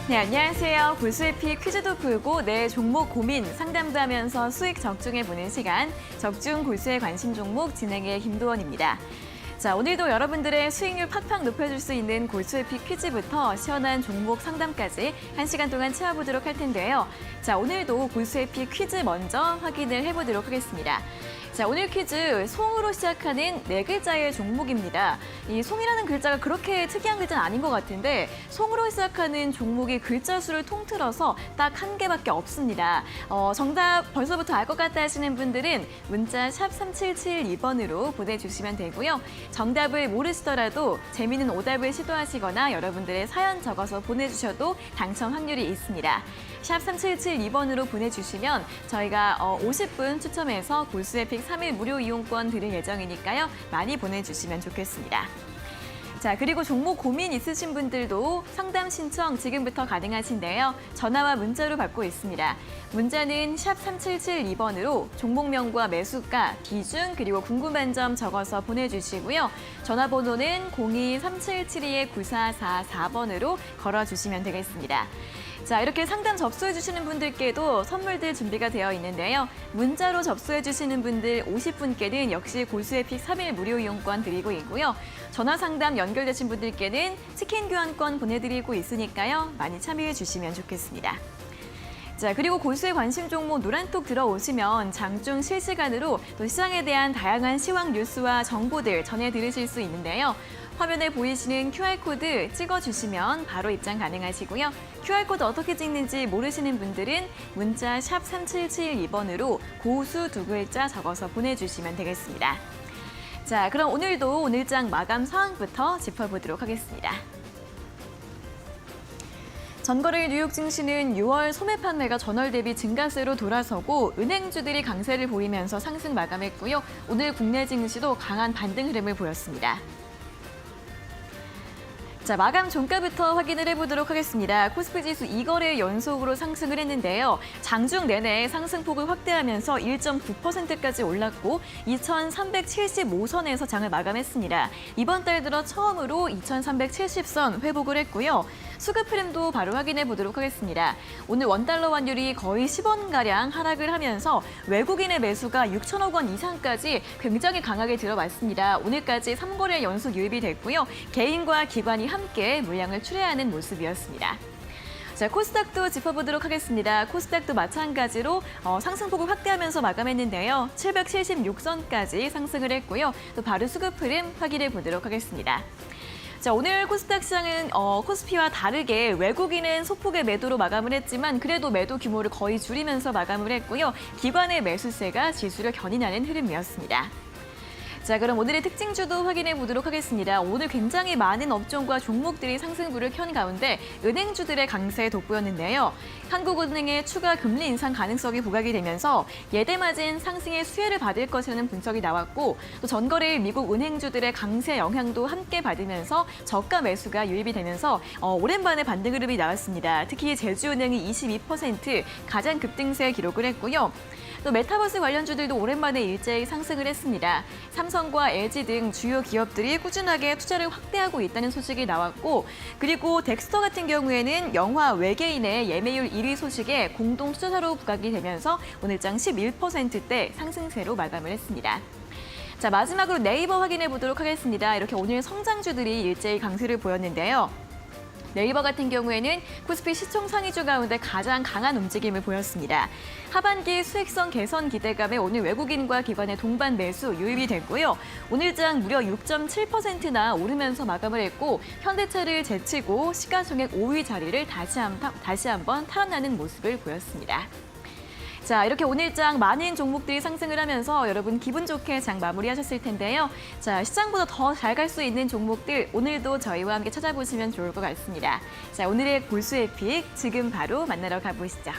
네, 안녕하세요. 골수에피 퀴즈도 풀고 내 종목 고민 상담도 하면서 수익 적중해보는 시간, 적중 골수의 관심 종목 진행의 김도원입니다. 자, 오늘도 여러분들의 수익률 팍팍 높여줄 수 있는 골수에피 퀴즈부터 시원한 종목 상담까지 1시간 동안 채워보도록 할 텐데요. 자, 오늘도 골수에피 퀴즈 먼저 확인을 해보도록 하겠습니다. 자, 오늘 퀴즈 송으로 시작하는 네 글자의 종목입니다. 이 송이라는 글자가 그렇게 특이한 글자는 아닌 것 같은데 송으로 시작하는 종목이 글자 수를 통틀어서 딱 한 개밖에 없습니다. 정답 벌써부터 알 것 같다 하시는 분들은 문자 샵 3772번으로 보내주시면 되고요. 정답을 모르시더라도 재미있는 오답을 시도하시거나 여러분들의 사연 적어서 보내주셔도 당첨 확률이 있습니다. 샵 3772번으로 보내주시면 저희가 50분 추첨해서 골수에픽 3일 무료 이용권 드릴 예정이니까요. 많이 보내주시면 좋겠습니다. 자, 그리고 종목 고민 있으신 분들도 상담 신청 지금부터 가능하신데요. 전화와 문자로 받고 있습니다. 문자는 샵 3772번으로 종목명과 매수가, 기준, 그리고 궁금한 점 적어서 보내주시고요. 전화번호는 02-3772-9444번으로 걸어주시면 되겠습니다. 자, 이렇게 상담 접수해주시는 분들께도 선물들 준비가 되어 있는데요. 문자로 접수해주시는 분들 50분께는 역시 골수에픽 3일 무료 이용권 드리고 있고요. 전화 상담 연결되신 분들께는 치킨 교환권 보내드리고 있으니까요. 많이 참여해주시면 좋겠습니다. 자, 그리고 골수의 관심 종목 노란톡 들어오시면 장중 실시간으로 또 시장에 대한 다양한 시황 뉴스와 정보들 전해 들으실 수 있는데요. 화면에 보이시는 QR코드 찍어주시면 바로 입장 가능하시고요. QR코드 어떻게 찍는지 모르시는 분들은 문자 샵 3772번으로 고수 두 글자 적어서 보내주시면 되겠습니다. 자, 그럼 오늘도 오늘장 마감 상황부터 짚어보도록 하겠습니다. 전거래일 뉴욕 증시는 6월 소매 판매가 전월 대비 증가세로 돌아서고 은행주들이 강세를 보이면서 상승 마감했고요. 오늘 국내 증시도 강한 반등 흐름을 보였습니다. 자, 마감 종가부터 확인을 해보도록 하겠습니다. 코스피 지수 2거래 연속으로 상승을 했는데요. 장중 내내 상승폭을 확대하면서 1.9%까지 올랐고 2,375선에서 장을 마감했습니다. 이번 달 들어 처음으로 2,370선 회복을 했고요. 수급 흐름도 바로 확인해 보도록 하겠습니다. 오늘 원달러 환율이 거의 10원가량 하락을 하면서 외국인의 매수가 6천억 원 이상까지 굉장히 강하게 들어왔습니다. 오늘까지 3거래 연속 유입이 됐고요. 개인과 기관이 함께 물량을 출회하는 모습이었습니다. 자, 코스닥도 짚어보도록 하겠습니다. 코스닥도 마찬가지로 상승폭을 확대하면서 마감했는데요. 776선까지 상승을 했고요. 또 바로 수급 흐름 확인해 보도록 하겠습니다. 자, 오늘 코스닥 시장은 코스피와 다르게 외국인은 소폭의 매도로 마감을 했지만 그래도 매도 규모를 거의 줄이면서 마감을 했고요. 기관의 매수세가 지수를 견인하는 흐름이었습니다. 자, 그럼 오늘의 특징주도 확인해 보도록 하겠습니다. 오늘 굉장히 많은 업종과 종목들이 상승부를 켠 가운데 은행주들의 강세 돋보였는데요. 한국은행의 추가 금리 인상 가능성이 부각이 되면서 예대마진 상승의 수혜를 받을 것이라는 분석이 나왔고 또 전거래일 미국 은행주들의 강세 영향도 함께 받으면서 저가 매수가 유입이 되면서 오랜만에 반등 흐름이 나왔습니다. 특히 제주은행이 22% 가장 급등세 기록을 했고요. 또 메타버스 관련주들도 오랜만에 일제히 상승을 했습니다. 삼성과 LG 등 주요 기업들이 꾸준하게 투자를 확대하고 있다는 소식이 나왔고 그리고 덱스터 같은 경우에는 영화 외계인의 예매율 1위 소식에 공동 투자사로 부각이 되면서 오늘장 11%대 상승세로 마감을 했습니다. 자, 마지막으로 네이버 확인해 보도록 하겠습니다. 이렇게 오늘 성장주들이 일제히 강세를 보였는데요. 네이버 같은 경우에는 코스피 시총 상위주 가운데 가장 강한 움직임을 보였습니다. 하반기 수익성 개선 기대감에 오늘 외국인과 기관의 동반 매수 유입이 됐고요. 오늘장 무려 6.7%나 오르면서 마감을 했고 현대차를 제치고 시가총액 5위 자리를 다시 한번 탈환하는 모습을 보였습니다. 자, 이렇게 오늘장 많은 종목들이 상승을 하면서 여러분 기분 좋게 장 마무리하셨을 텐데요. 자, 시장보다 더 잘 갈 수 있는 종목들 오늘도 저희와 함께 찾아보시면 좋을 것 같습니다. 자, 오늘의 골수의 픽 지금 바로 만나러 가보시죠.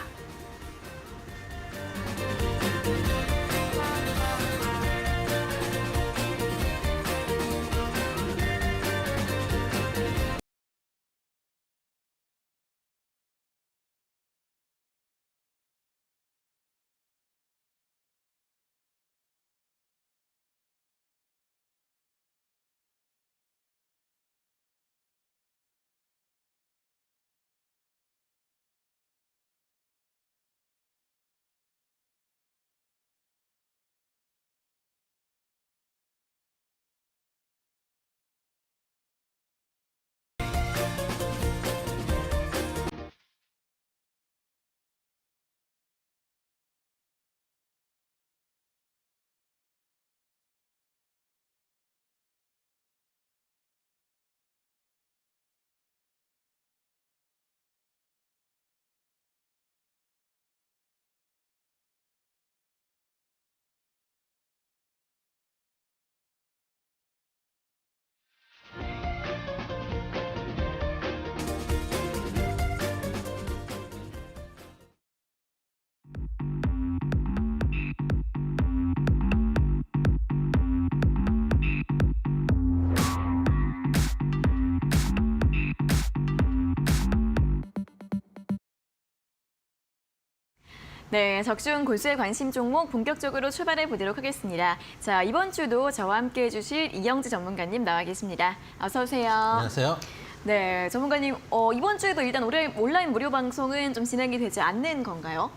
네, 적중 고수의 관심 종목 본격적으로 출발해 보도록 하겠습니다. 자, 이번 주도 저와 함께 해주실 이영지 전문가님 나와 계십니다. 어서 오세요. 안녕하세요. 네, 전문가님, 이번 주에도 일단 올해 온라인 무료 방송은 좀 진행이 되지 않는 건가요?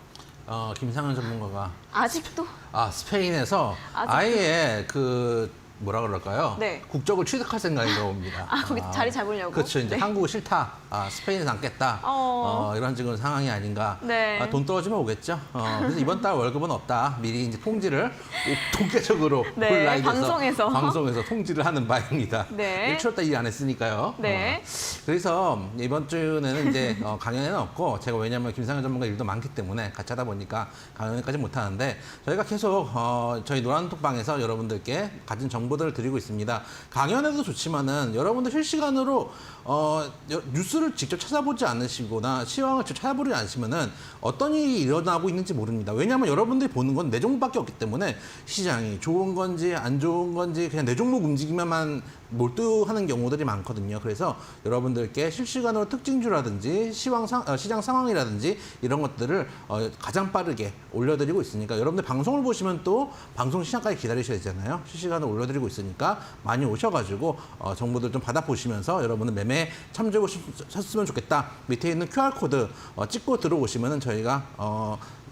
김상현 전문가가 아직도? 스페인에서 아예 뭐라 그럴까요? 네. 국적을 취득할 생각인가 봅니다. 거기 자리 잡으려고? 그렇죠. 이제 네. 한국은 싫다. 스페인에 남겠다. 이런 지금 상황이 아닌가. 네. 돈 떨어지면 오겠죠. 그래서 이번 달 월급은 없다. 미리 이제 통지를 통계적으로 네, 온라인에서 방송에서 통지를 하는 바입니다. 네. 1초 달 일 안 했으니까요. 네. 그래서 이번 주는 이제 강연에는 없고 제가 왜냐하면 김상현 전문가 일도 많기 때문에 같이 하다 보니까 강연까지 못 하는데 저희가 계속 저희 노란톡방에서 여러분들께 가진 정보들을 드리고 있습니다. 강연에도 좋지만은 여러분들 실시간으로 뉴스를 직접 찾아보지 않으시거나 시황을 직접 찾아보지 않으시면은 어떤 일이 일어나고 있는지 모릅니다. 왜냐하면 여러분들이 보는 건 내 종목밖에 없기 때문에 시장이 좋은 건지 안 좋은 건지 그냥 내 종목 움직이면만 몰두하는 경우들이 많거든요. 그래서 여러분들께 실시간으로 특징주라든지 시장 상황이라든지 이런 것들을 가장 빠르게 올려드리고 있으니까 여러분들 방송을 보시면 또 방송 시간까지 기다리셔야 되잖아요. 실시간으로 올려드리고 있으니까 많이 오셔가지고 정보들 좀 받아보시면서 여러분들 매매에 참조하셨으면 좋겠다. 밑에 있는 QR코드 찍고 들어오시면은 저희가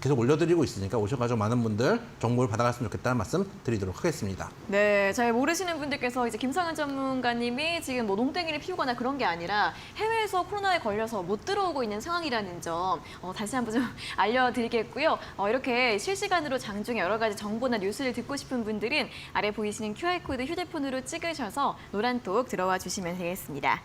계속 올려드리고 있으니까 오셔가지고 많은 분들 정보를 받아갔으면 좋겠다는 말씀 드리도록 하겠습니다. 네, 잘 모르시는 분들께서 이제 김상현 전문가님이 지금 뭐 농땡이를 피우거나 그런 게 아니라 해외에서 코로나에 걸려서 못 들어오고 있는 상황이라는 점 다시 한번 좀 알려드리겠고요. 이렇게 실시간으로 장중에 여러 가지 정보나 뉴스를 듣고 싶은 분들은 아래 보이시는 QR코드 휴대폰으로 찍으셔서 노란톡 들어와 주시면 되겠습니다.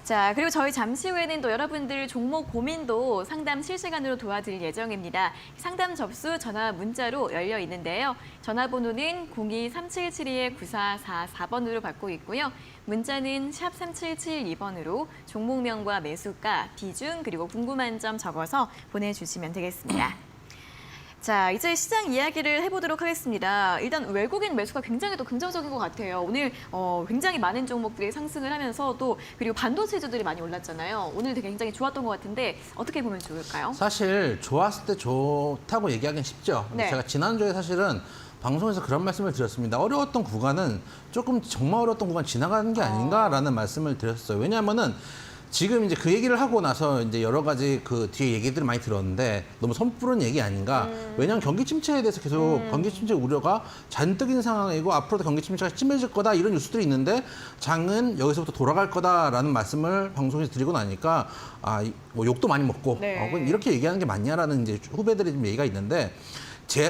자, 그리고 저희 잠시 후에는 또 여러분들 종목 고민도 상담 실시간으로 도와드릴 예정입니다. 상담 접수 전화 문자로 열려 있는데요. 전화번호는 02-3772-9444번으로 받고 있고요. 문자는 샵 3772번으로 종목명과 매수가, 비중, 그리고 궁금한 점 적어서 보내주시면 되겠습니다. 자, 이제 시장 이야기를 해보도록 하겠습니다. 일단 외국인 매수가 굉장히 또 긍정적인 것 같아요. 오늘 굉장히 많은 종목들이 상승을 하면서 또 그리고 반도체주들이 많이 올랐잖아요. 오늘 되게 굉장히 좋았던 것 같은데 어떻게 보면 좋을까요? 사실 좋았을 때 좋다고 얘기하기는 쉽죠. 네. 제가 지난주에 사실은 방송에서 그런 말씀을 드렸습니다. 어려웠던 구간은 조금 정말 어려웠던 구간 지나가는 게 아닌가라는 말씀을 드렸어요. 왜냐하면은 지금 이제 그 얘기를 하고 나서 이제 여러 가지 그 뒤에 얘기들을 많이 들었는데 너무 섣부른 얘기 아닌가. 왜냐하면 경기 침체에 대해서 계속 경기 침체 우려가 잔뜩인 상황이고 앞으로도 경기 침체가 심해질 거다 이런 뉴스들이 있는데 장은 여기서부터 돌아갈 거다라는 말씀을 방송에서 드리고 나니까 뭐 욕도 많이 먹고 네. 이렇게 얘기하는 게 맞냐라는 이제 후배들의 좀 얘기가 있는데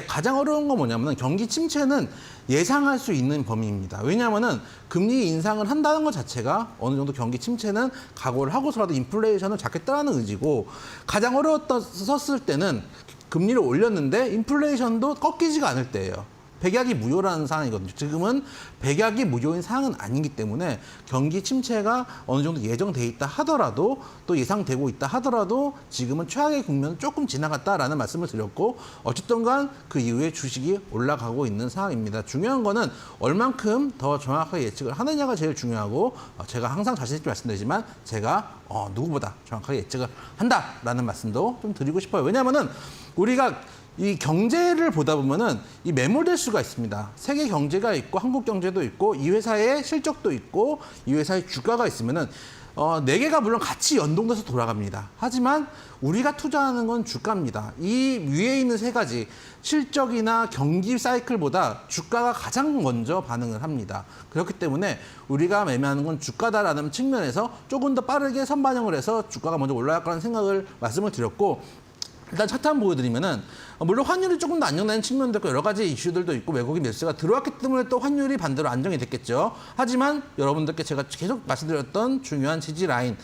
가장 어려운 건 뭐냐면은 경기 침체는 예상할 수 있는 범위입니다. 왜냐하면은 금리 인상을 한다는 것 자체가 어느 정도 경기 침체는 각오를 하고서라도 인플레이션을 잡겠다는 의지고 가장 어려웠었을 때는 금리를 올렸는데 인플레이션도 꺾이지가 않을 때예요. 백약이 무효라는 상황이거든요. 지금은 백약이 무효인 상황은 아니기 때문에 경기 침체가 어느 정도 예정돼 있다 하더라도 또 예상되고 있다 하더라도 지금은 최악의 국면은 조금 지나갔다라는 말씀을 드렸고 어쨌든 간 그 이후에 주식이 올라가고 있는 상황입니다. 중요한 거는 얼만큼 더 정확하게 예측을 하느냐가 제일 중요하고 제가 항상 자신 있게 말씀드리지만 제가 누구보다 정확하게 예측을 한다라는 말씀도 좀 드리고 싶어요. 왜냐하면은 우리가 이 경제를 보다 보면은 이 매몰될 수가 있습니다. 세계 경제가 있고 한국 경제도 있고 이 회사의 실적도 있고 이 회사의 주가가 있으면은 네 개가 물론 같이 연동돼서 돌아갑니다. 하지만 우리가 투자하는 건 주가입니다. 이 위에 있는 세 가지 실적이나 경기 사이클보다 주가가 가장 먼저 반응을 합니다. 그렇기 때문에 우리가 매매하는 건 주가다라는 측면에서 조금 더 빠르게 선반영을 해서 주가가 먼저 올라갈 거라는 생각을 말씀을 드렸고 일단 차트 한번 보여드리면은 물론 환율이 조금 더 안정되는 측면도 있고 여러 가지 이슈들도 있고 외국인 매수가 들어왔기 때문에 또 환율이 반대로 안정이 됐겠죠. 하지만 여러분들께 제가 계속 말씀드렸던 중요한 지지 라인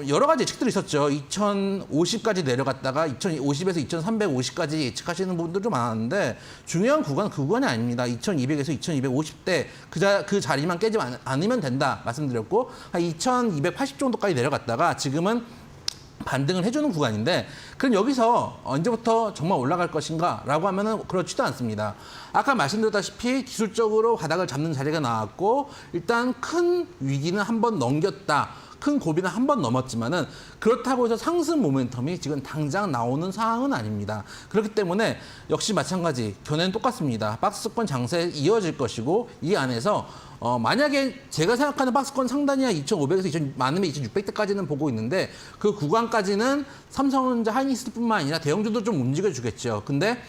여러 가지 예측들이 있었죠. 2050까지 내려갔다가 2050에서 2350까지 예측하시는 분들도 많았는데 중요한 구간은 그 구간이 아닙니다. 2200에서 2250대 그 자리만 깨지 않으면 된다 말씀드렸고 한 2280 정도까지 내려갔다가 지금은 반등을 해주는 구간인데 그럼 여기서 언제부터 정말 올라갈 것인가 라고 하면은 그렇지도 않습니다. 아까 말씀드렸다시피 기술적으로 바닥을 잡는 자리가 나왔고 일단 큰 위기는 한번 넘겼다. 큰 고비는 한 번 넘었지만은 그렇다고 해서 상승 모멘텀이 지금 당장 나오는 상황은 아닙니다. 그렇기 때문에 역시 마찬가지 견해는 똑같습니다. 박스권 장세 이어질 것이고 이 안에서 만약에 제가 생각하는 박스권 상단이야 2,500에서 많으면 2,600대까지는 보고 있는데 그 구간까지는 삼성전자, 하이닉스뿐만 아니라 대형주도 좀 움직여주겠죠. 근데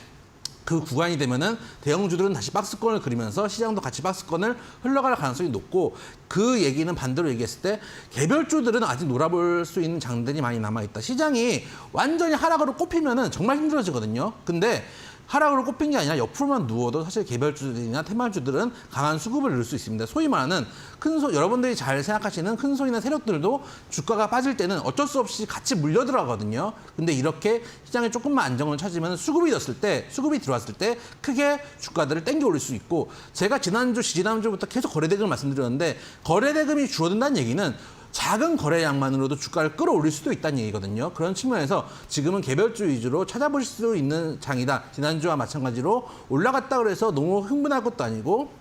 그 구간이 되면은 대형주들은 다시 박스권을 그리면서 시장도 같이 박스권을 흘러갈 가능성이 높고 그 얘기는 반대로 얘기했을 때 개별주들은 아직 놀아볼 수 있는 장들이 많이 남아있다. 시장이 완전히 하락으로 꼽히면은 정말 힘들어지거든요. 근데 하락으로 꼽힌 게 아니라 옆으로만 누워도 사실 개별주들이나 테마주들은 강한 수급을 누릴 수 있습니다. 소위 말하는 여러분들이 잘 생각하시는 큰 손이나 세력들도 주가가 빠질 때는 어쩔 수 없이 같이 물려 들어가거든요. 근데 이렇게 시장에 조금만 안정을 찾으면 수급이 들어왔을 때 크게 주가들을 땡겨 올릴 수 있고 제가 지난주부터 계속 거래대금을 말씀드렸는데 거래대금이 줄어든다는 얘기는 작은 거래량만으로도 주가를 끌어올릴 수도 있다는 얘기거든요. 그런 측면에서 지금은 개별주 위주로 찾아보실 수 있는 장이다. 지난주와 마찬가지로 올라갔다 그래서 너무 흥분할 것도 아니고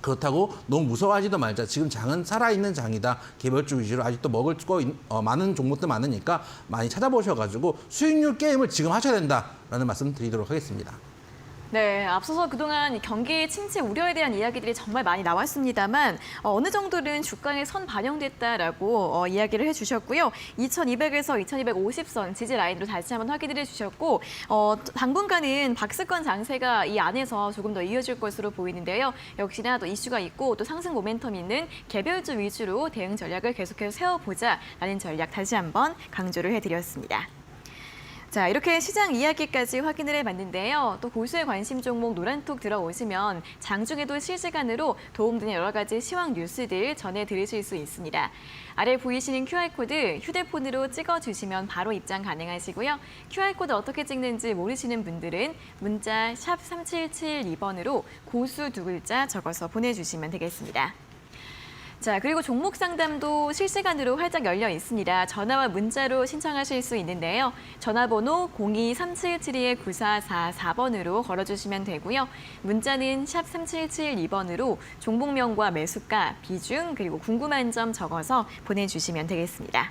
그렇다고 너무 무서워하지도 말자. 지금 장은 살아있는 장이다. 개별주 위주로 아직도 먹을 거 많은 종목들 많으니까 많이 찾아보셔가지고 수익률 게임을 지금 하셔야 된다라는 말씀 드리도록 하겠습니다. 네, 앞서서 그동안 경기 침체 우려에 대한 이야기들이 정말 많이 나왔습니다만 어느 정도는 주가에 선 반영됐다라고 이야기를 해주셨고요. 2200에서 2250선 지지 라인으로 다시 한번 확인을 해주셨고 당분간은 박스권 장세가 이 안에서 조금 더 이어질 것으로 보이는데요. 역시나 또 이슈가 있고 또 상승 모멘텀 있는 개별주 위주로 대응 전략을 계속해서 세워보자라는 전략 다시 한번 강조를 해드렸습니다. 자, 이렇게 시장 이야기까지 확인을 해봤는데요. 또 고수의 관심 종목 노란톡 들어오시면 장중에도 실시간으로 도움되는 여러 가지 시황 뉴스들 전해드리실 수 있습니다. 아래 보이시는 QR코드 휴대폰으로 찍어주시면 바로 입장 가능하시고요. QR코드 어떻게 찍는지 모르시는 분들은 문자 샵 3772번으로 고수 두 글자 적어서 보내주시면 되겠습니다. 자, 그리고 종목 상담도 실시간으로 활짝 열려 있습니다. 전화와 문자로 신청하실 수 있는데요. 전화번호 02-3772-9444번으로 걸어주시면 되고요. 문자는 샵 3772번으로 종목명과 매수가, 비중, 그리고 궁금한 점 적어서 보내주시면 되겠습니다.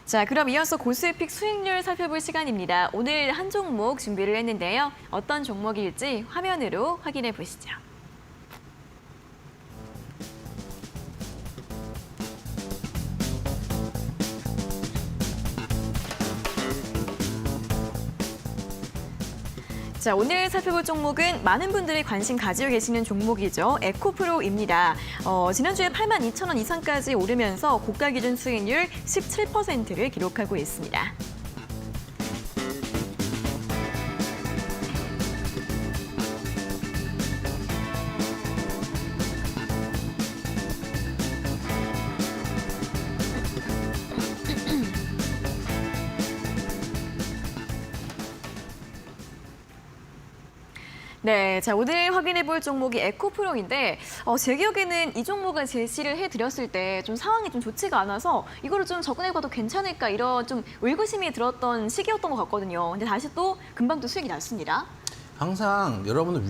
자, 그럼 이어서 고수의 픽 수익률 살펴볼 시간입니다. 오늘 한 종목 준비를 했는데요. 어떤 종목일지 화면으로 확인해 보시죠. 자, 오늘 살펴볼 종목은 많은 분들이 관심 가지고 계시는 종목이죠. 에코프로입니다. 지난주에 82,000원 이상까지 오르면서 고가 기준 수익률 17%를 기록하고 있습니다. 네, 자 오늘 확인해 볼 종목이 에코프로인데 제 기억에는 이 종목을 제시를 해드렸을 때 좀 상황이 좀 좋지가 않아서 이거를 좀 접근해봐도 괜찮을까 이런 좀 의구심이 들었던 시기였던 것 같거든요. 근데 다시 또 금방 또 수익이 났습니다. 항상 여러분들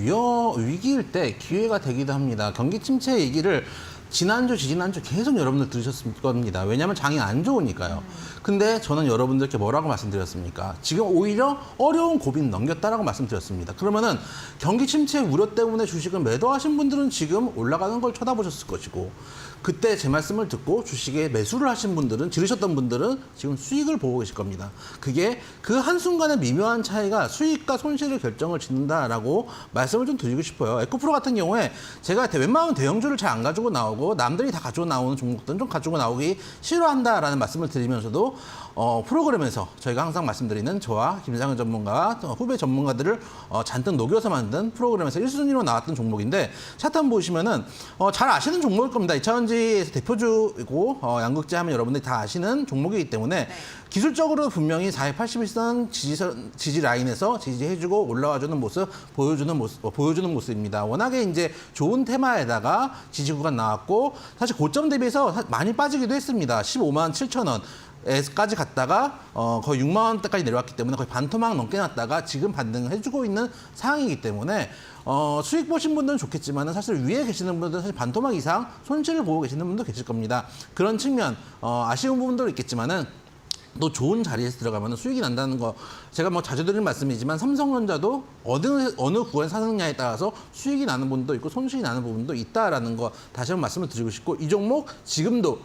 위기일 때 기회가 되기도 합니다. 경기 침체 얘기를 지난주, 지지난주 계속 여러분들 들으셨을 겁니다. 왜냐하면 장이 안 좋으니까요. 근데 저는 여러분들께 뭐라고 말씀드렸습니까? 지금 오히려 어려운 고비는 넘겼다라고 말씀드렸습니다. 그러면은 경기 침체 우려 때문에 주식을 매도하신 분들은 지금 올라가는 걸 쳐다보셨을 것이고 그때 제 말씀을 듣고 주식에 매수를 하신 분들은 지르셨던 분들은 지금 수익을 보고 계실 겁니다. 그게 그 한순간의 미묘한 차이가 수익과 손실을 결정을 짓는다라고 말씀을 좀 드리고 싶어요. 에코프로 같은 경우에 제가 웬만하면 대형주를 잘 안 가지고 나오고 남들이 다 가지고 나오는 종목들은 좀 가지고 나오기 싫어한다라는 말씀을 드리면서도 프로그램에서 저희가 항상 말씀드리는 저와 김상현 전문가와 후배 전문가들을 잔뜩 녹여서 만든 프로그램에서 1순위로 나왔던 종목인데 차트 한번 보시면은 잘 아시는 종목일 겁니다. 2차전지에서 대표주이고 양극재 하면 여러분들이 다 아시는 종목이기 때문에 기술적으로 분명히 481선 지지 라인에서 지지해주고 올라와주는 모습, 보여주는 모습입니다. 워낙에 이제 좋은 테마에다가 지지 구간 나왔고 사실 고점 대비해서 많이 빠지기도 했습니다. 15만 7천 원. 에까지 갔다가 거의 6만 원대까지 내려왔기 때문에 거의 반토막 넘게 났다가 지금 반등을 해주고 있는 상황이기 때문에 수익 보신 분들은 좋겠지만 사실 위에 계시는 분들은 사실 반토막 이상 손실을 보고 계시는 분도 계실 겁니다. 그런 측면 아쉬운 부분도 있겠지만은 또 좋은 자리에서 들어가면 수익이 난다는 거 제가 뭐 자주 드리는 말씀이지만 삼성전자도 어느 구간 사느냐에 따라서 수익이 나는 부분도 있고 손실이 나는 부분도 있다라는 거 다시 한번 말씀을 드리고 싶고 이 종목 지금도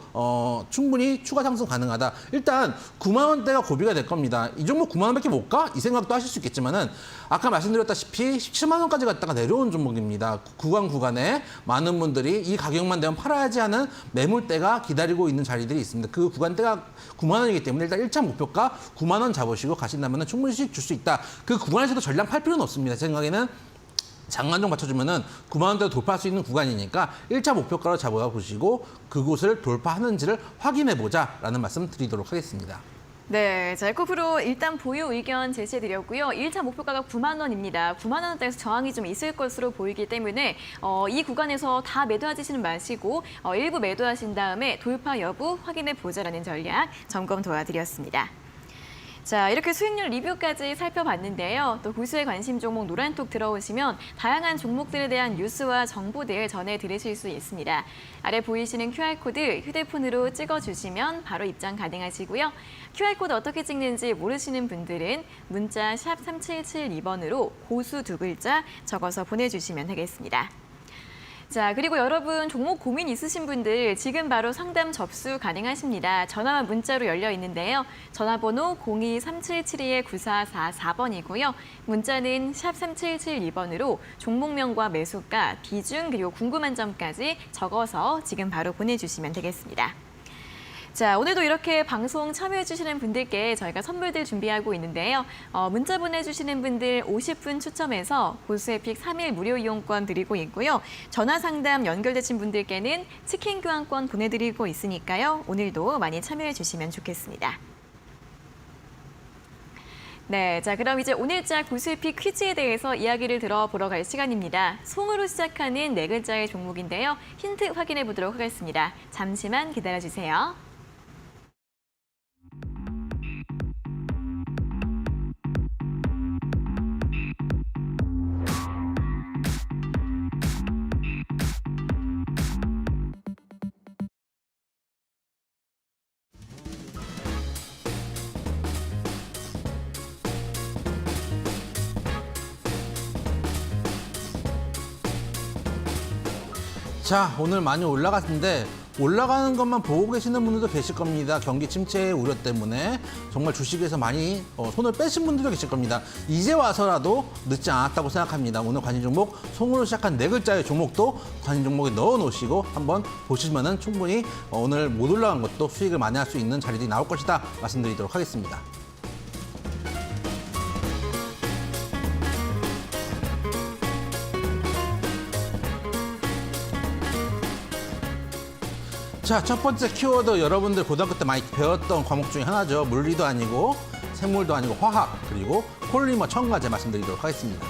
충분히 추가 상승 가능하다. 일단 9만 원대가 고비가 될 겁니다. 이 종목 9만 원밖에 못 가? 이 생각도 하실 수 있겠지만은 아까 말씀드렸다시피 17만 원까지 갔다가 내려온 종목입니다. 구간에 많은 분들이 이 가격만 되면 팔아야지 하는 매물대가 기다리고 있는 자리들이 있습니다. 그 구간대가 9만 원이기 때문에 일단 1차 목표가 9만 원 잡으시고 가신다면 충분히 수익 줄 수 있다. 그 구간에서도 전량 팔 필요는 없습니다. 제 생각에는 장관종 맞춰주면은 9만 원대로 돌파할 수 있는 구간이니까 1차 목표가로 잡아보시고 그곳을 돌파하는지를 확인해보자라는 말씀 드리도록 하겠습니다. 네, 자, 에코프로 일단 보유 의견 제시해드렸고요. 1차 목표가가 9만 원입니다. 9만 원대에서 저항이 좀 있을 것으로 보이기 때문에 이 구간에서 다 매도하시는 마시고 일부 매도하신 다음에 돌파 여부 확인해보자라는 전략 점검 도와드렸습니다. 자, 이렇게 수익률 리뷰까지 살펴봤는데요. 또 고수의 관심 종목 노란톡 들어오시면 다양한 종목들에 대한 뉴스와 정보들 전해드리실 수 있습니다. 아래 보이시는 QR코드 휴대폰으로 찍어주시면 바로 입장 가능하시고요. QR코드 어떻게 찍는지 모르시는 분들은 문자 샵 3772번으로 고수 2글자 적어서 보내주시면 되겠습니다. 자, 그리고 여러분 종목 고민 있으신 분들 지금 바로 상담 접수 가능하십니다. 전화와 문자로 열려 있는데요. 전화번호 02-3772-9444번이고요. 문자는 샵 3772번으로 종목명과 매수가, 비중 그리고 궁금한 점까지 적어서 지금 바로 보내주시면 되겠습니다. 자, 오늘도 이렇게 방송 참여해주시는 분들께 저희가 선물들 준비하고 있는데요. 문자 보내주시는 분들 50분 추첨해서 고수에픽 3일 무료 이용권 드리고 있고요. 전화 상담 연결되신 분들께는 치킨 교환권 보내드리고 있으니까요. 오늘도 많이 참여해주시면 좋겠습니다. 네, 자 그럼 이제 오늘자 고수에픽 퀴즈에 대해서 이야기를 들어보러 갈 시간입니다. 송으로 시작하는 네 글자의 종목인데요. 힌트 확인해 보도록 하겠습니다. 잠시만 기다려주세요. 자, 오늘 많이 올라갔는데 올라가는 것만 보고 계시는 분들도 계실 겁니다. 경기 침체의 우려 때문에 정말 주식에서 많이 손을 빼신 분들도 계실 겁니다. 이제 와서라도 늦지 않았다고 생각합니다. 오늘 관심 종목 송으로 시작한 네 글자의 종목도 관심 종목에 넣어 놓으시고 한번 보시면은 충분히 오늘 못 올라간 것도 수익을 많이 할 수 있는 자리들이 나올 것이다 말씀드리도록 하겠습니다. 자, 첫 번째 키워드 여러분들 고등학교 때 많이 배웠던 과목 중에 하나죠. 물리도 아니고 생물도 아니고 화학 그리고 폴리머 첨가제 말씀드리도록 하겠습니다.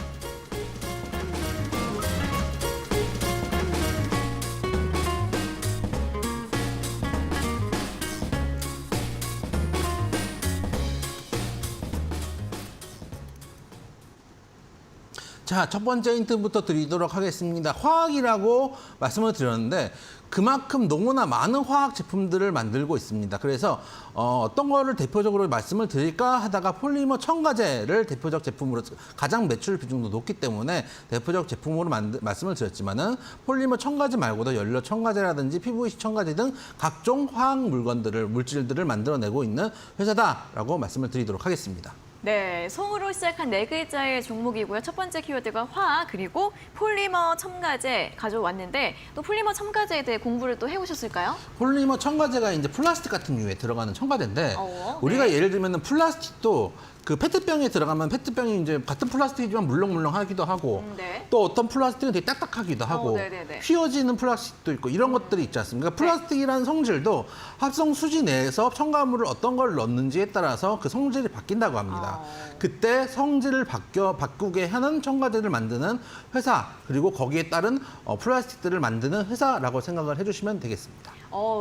자, 첫 번째 힌트부터 드리도록 하겠습니다. 화학이라고 말씀을 드렸는데 그만큼 너무나 많은 화학 제품들을 만들고 있습니다. 그래서 어떤 거를 대표적으로 말씀을 드릴까 하다가 폴리머 첨가제를 대표적 제품으로 가장 매출 비중도 높기 때문에 대표적 제품으로 말씀을 드렸지만은 폴리머 첨가제 말고도 연료 첨가제라든지 PVC 첨가제 등 각종 화학 물질들을 만들어내고 있는 회사다라고 말씀을 드리도록 하겠습니다. 네, 송으로 시작한 네 글자의 종목이고요. 첫 번째 키워드가 화학 그리고 폴리머 첨가제 가져왔는데 또 폴리머 첨가제에 대해 공부를 또 해오셨을까요? 폴리머 첨가제가 이제 플라스틱 같은 류에 들어가는 첨가제인데 우리가 네. 예를 들면은 플라스틱도 그 페트병에 들어가면 페트병이 이제 같은 플라스틱이지만 물렁물렁하기도 하고 네. 또 어떤 플라스틱은 되게 딱딱하기도 하고 네네네. 휘어지는 플라스틱도 있고 이런 것들이 있지 않습니까? 플라스틱이라는 성질도 합성 수지 내에서 첨가물을 어떤 걸 넣는지에 따라서 그 성질이 바뀐다고 합니다. 그때 성질을 바꾸게 하는 첨가제를 만드는 회사 그리고 거기에 따른 플라스틱들을 만드는 회사라고 생각을 해주시면 되겠습니다.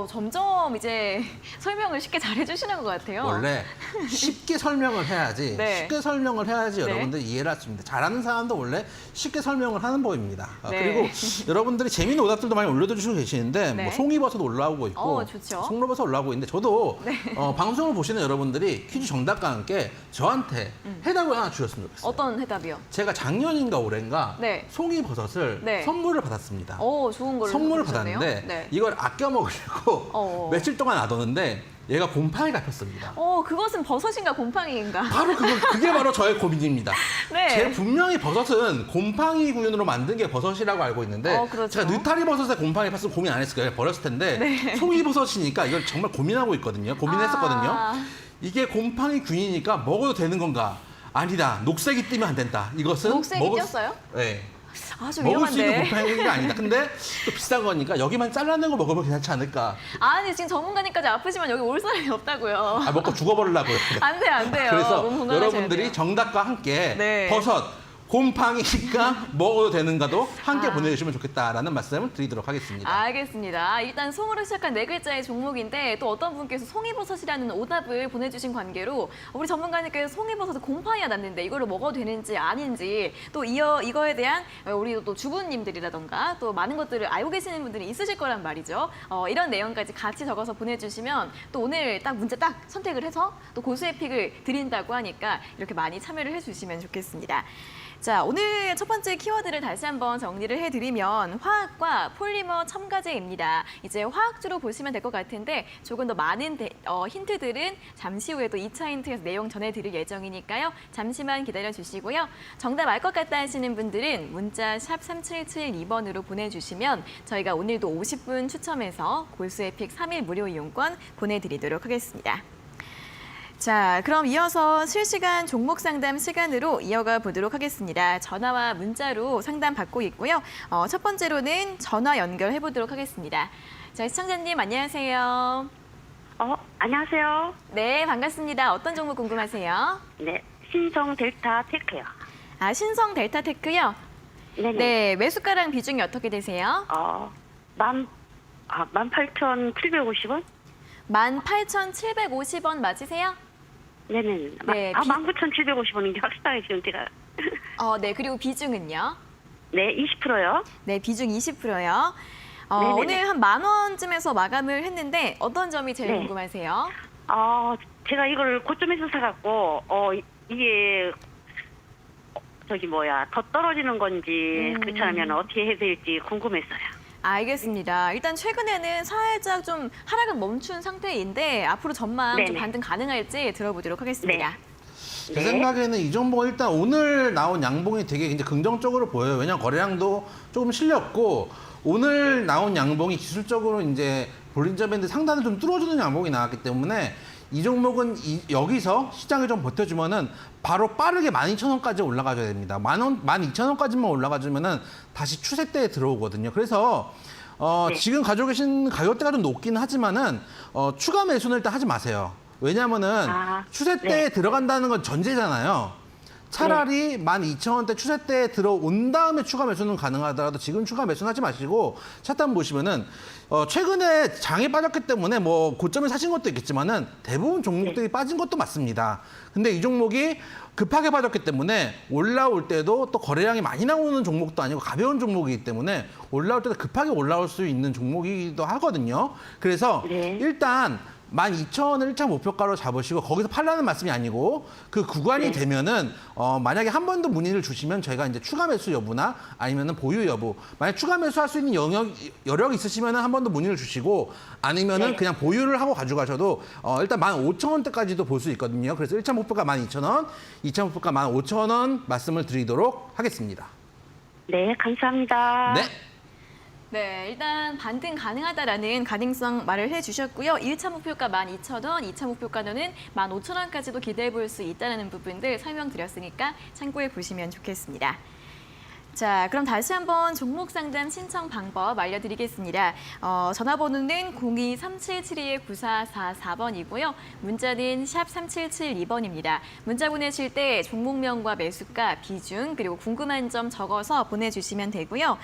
점점 이제 설명을 쉽게 잘 해주시는 것 같아요. 원래 쉽게 설명을 해야지 네. 쉽게 설명을 해야지 네. 여러분들이 이해를 할 수 있습니다. 잘하는 사람도 원래 쉽게 설명을 하는 법입니다. 네. 그리고 여러분들이 재미있는 오답들도 많이 올려주시고 계시는데 네. 뭐 송이버섯 올라오고 있고 좋죠. 송로버섯 올라오고 있는데 저도 네. 방송을 보시는 여러분들이 퀴즈 정답과 함께 저한테 해답을 하나 주셨으면 좋겠어요. 어떤 해답이요? 제가 작년인가 올해인가 네. 송이버섯을 네. 선물을 받았습니다. 좋은 걸로 선물을 해주셨네요. 받았는데 네. 이걸 아껴 먹으려고 며칠 동안 놔뒀는데 얘가 곰팡이가 폈습니다. 그것은 버섯인가 곰팡이인가? 바로 그게 바로 저의 고민입니다. 네. 제가 분명히 버섯은 곰팡이 균으로 만든 게 버섯이라고 알고 있는데 그렇죠. 제가 느타리 버섯에 곰팡이 폈으면 고민 안 했을 거예요. 버렸을 텐데 네. 송이버섯이니까 이걸 정말 고민하고 있거든요. 고민했었거든요. 이게 곰팡이 균이니까 먹어도 되는 건가? 아니다. 녹색이 뜨면 안 된다. 이것은 녹색이 꼈어요? 네. 좀 먹을 수 있는 위험한데. 곰팡이가 아니다. 근데 또 비싼 거니까 여기만 잘라낸 거 먹으면 괜찮지 않을까? 아니 지금 전문가님까지 아프지만 여기 올 사람이 없다고요. 먹고 죽어버리려고요. 안 돼요, 안 돼요. 그래서 너무 건강하셔야 여러분들이 돼요. 정답과 함께 네. 버섯, 곰팡이가 먹어도 되는가도 함께 보내주시면 좋겠다라는 말씀을 드리도록 하겠습니다. 알겠습니다. 일단 송으로 시작한 네 글자의 종목인데 또 어떤 분께서 송이버섯이라는 오답을 보내주신 관계로 우리 전문가님께서 송이버섯은 곰팡이가 났는데 이거를 먹어도 되는지 아닌지 또 이거에 대한 우리 또 주부님들이라던가 또 많은 것들을 알고 계시는 분들이 있으실 거란 말이죠. 이런 내용까지 같이 적어서 보내주시면 또 오늘 딱 문제 딱 선택을 해서 또 고수의 픽을 드린다고 하니까 이렇게 많이 참여를 해주시면 좋겠습니다. 자, 오늘 첫 번째 키워드를 다시 한번 정리를 해드리면 화학과 폴리머 첨가제입니다. 이제 화학주로 보시면 될 것 같은데 조금 더 많은 힌트들은 잠시 후에 또 2차 힌트에서 내용 전해드릴 예정이니까요. 잠시만 기다려주시고요. 정답 알 것 같다 하시는 분들은 문자 샵 3772번으로 보내주시면 저희가 오늘도 50분 추첨해서 골수의 픽 3일 무료 이용권 보내드리도록 하겠습니다. 자, 그럼 이어서 실시간 종목 상담 시간으로 이어가 보도록 하겠습니다. 전화와 문자로 상담 받고 있고요. 첫 번째로는 전화 연결해 보도록 하겠습니다. 자, 시청자님 안녕하세요. 안녕하세요. 네, 반갑습니다. 어떤 종목 궁금하세요? 네, 신성 델타 테크요. 신성 델타테크요? 네네. 네, 매수가랑 비중이 어떻게 되세요? 18,750원? 18,750원 맞으세요? 네네. 네, 19,750원인데 확실하게 지금 제가. 네, 그리고 비중은요? 네, 20%요. 네, 비중 20%요. 네네네. 오늘 한 10,000원쯤에서 마감을 했는데 어떤 점이 제일 네. 궁금하세요? 제가 이걸 고점에서 사갖고, 이게, 더 떨어지는 건지, 그렇지 않으면 어떻게 해야 될지 궁금했어요. 알겠습니다. 일단 최근에는 살짝 좀 하락은 멈춘 상태인데 앞으로 전망 좀 네네. 반등 가능할지 들어보도록 하겠습니다. 네. 제 생각에는 이 종목은 일단 오늘 나온 양봉이 되게 이제 긍정적으로 보여요. 왜냐하면 거래량도 조금 실렸고 오늘 나온 양봉이 기술적으로 이제 볼린저 밴드 상단을 좀 뚫어주는 양봉이 나왔기 때문에 이 종목은 여기서 시장을 좀 버텨주면은 바로 빠르게 12,000원까지 올라가줘야 됩니다. 12,000원까지만 올라가주면은 다시 추세대에 들어오거든요. 그래서 네. 지금 가지고 계신 가격대가 좀 높긴 하지만은 추가 매수는 일단 하지 마세요. 왜냐하면은 추세대에 네. 들어간다는 건 전제잖아요. 차라리 12,000원대 추세대에 들어온 다음에 추가 매수는 가능하더라도 지금 추가 매수는 하지 마시고 차트 보시면은 최근에 장에 빠졌기 때문에 뭐 고점에 사신 것도 있겠지만은 대부분 종목들이 빠진 것도 맞습니다. 근데 이 종목이 급하게 빠졌기 때문에 올라올 때도 또 거래량이 많이 나오는 종목도 아니고 가벼운 종목이기 때문에 올라올 때도 급하게 올라올 수 있는 종목이기도 하거든요. 그래서 네. 일단 12,000원을 1차 목표가로 잡으시고 거기서 팔라는 말씀이 아니고 그 구간이 되면은 만약에 한 번 더 문의를 주시면 저희가 이제 추가 매수 여부나 아니면은 보유 여부 만약 추가 매수할 수 있는 여력이 있으시면은 한 번 더 문의를 주시고 아니면은 그냥 보유를 하고 가져가셔도 일단 15,000원대까지도 볼 수 있거든요. 그래서 1차 목표가 12,000원, 2차 목표가 15,000원 말씀을 드리도록 하겠습니다. 네, 감사합니다. 네. 네, 일단 반등 가능하다라는 가능성 말을 해주셨고요. 1차 목표가 12,000원, 2차 목표가는 15,000원까지도 기대해 볼 수 있다는 부분들 설명드렸으니까 참고해 보시면 좋겠습니다. 자, 그럼 다시 한번 종목 상담 신청 방법 알려드리겠습니다. 전화번호는 02-3772-9444번이고요. 문자는 샵 3772번입니다. 문자 보내실 때 종목명과 매수가, 비중, 그리고 궁금한 점 적어서 보내주시면 되고요.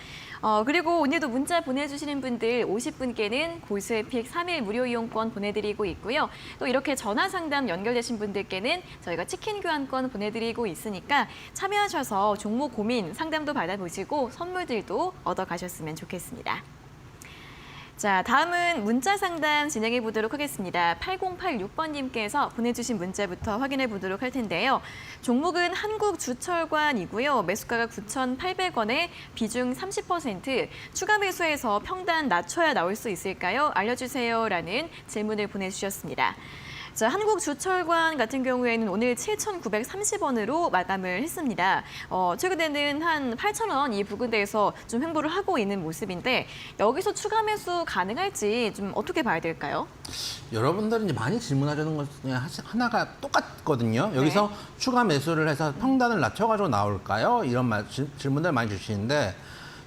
그리고 오늘도 문자 보내주시는 분들 50분께는 고수의 픽 3일 무료 이용권 보내드리고 있고요. 또 이렇게 전화 상담 연결되신 분들께는 저희가 치킨 교환권 보내드리고 있으니까 참여하셔서 종목 고민 상담도 받아보시고 선물들도 얻어가셨으면 좋겠습니다. 자, 다음은 문자 상담 진행해 보도록 하겠습니다. 8086번님께서 보내주신 문자부터 확인해 보도록 할 텐데요. 종목은 한국주철관이고요. 매수가가 9,800원에 비중 30%, 추가 매수해서 평단 낮춰야 나올 수 있을까요? 알려주세요. 라는 질문을 보내주셨습니다. 자, 한국주철관 같은 경우에는 오늘 7,930원으로 마감을 했습니다. 최근에는 한 8,000원 이 부근대에서 좀 횡보를 하고 있는 모습인데 여기서 추가 매수 가능할지 좀 어떻게 봐야 될까요? 여러분들이 이제 많이 질문하시는 것 중에 하나가 똑같거든요. 여기서 추가 매수를 해서 평단을 낮춰가지고 나올까요? 이런 질문들 많이 주시는데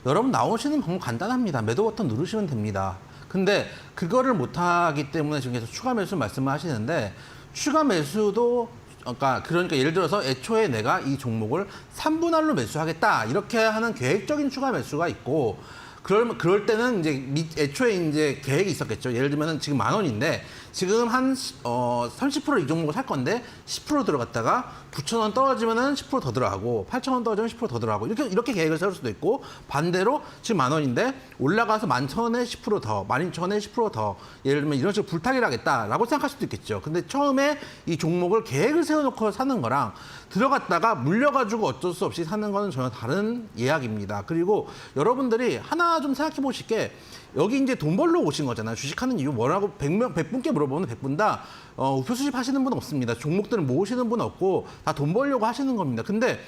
여러분 나오시는 방법 간단합니다. 매도 버튼 누르시면 됩니다. 근데 그거를 못하기 때문에 지금 계속 추가 매수 말씀을 하시는데 추가 매수도 그러니까 예를 들어서 애초에 내가 이 종목을 3분할로 매수하겠다 이렇게 하는 계획적인 추가 매수가 있고 그럴 때는 이제 애초에 이제 계획이 있었겠죠. 예를 들면 지금 10,000원인데 지금 한 30% 이 종목을 살 건데 10% 들어갔다가 9,000원 떨어지면은 10% 더 들어가고 8,000원 떨어지면 10% 더 들어가고 이렇게 계획을 세울 수도 있고 반대로 지금 10,000원인데 올라가서 11,000원에 10% 더, 12,000원에 10% 더 예를 들면 이런 식으로 불타기를 하겠다라고 생각할 수도 있겠죠. 근데 처음에 이 종목을 계획을 세워놓고 사는 거랑 들어갔다가 물려가지고 어쩔 수 없이 사는 거는 전혀 다른 이야기입니다. 그리고 여러분들이 하나 좀 생각해 보실 게 여기 이제 돈 벌러 오신 거잖아요. 주식하는 이유 뭐라고 100분께 물어보면 100분 다 우표 수집 하시는 분 없습니다. 종목들을 모으시는 분 없고 다 돈 벌려고 하시는 겁니다. 근데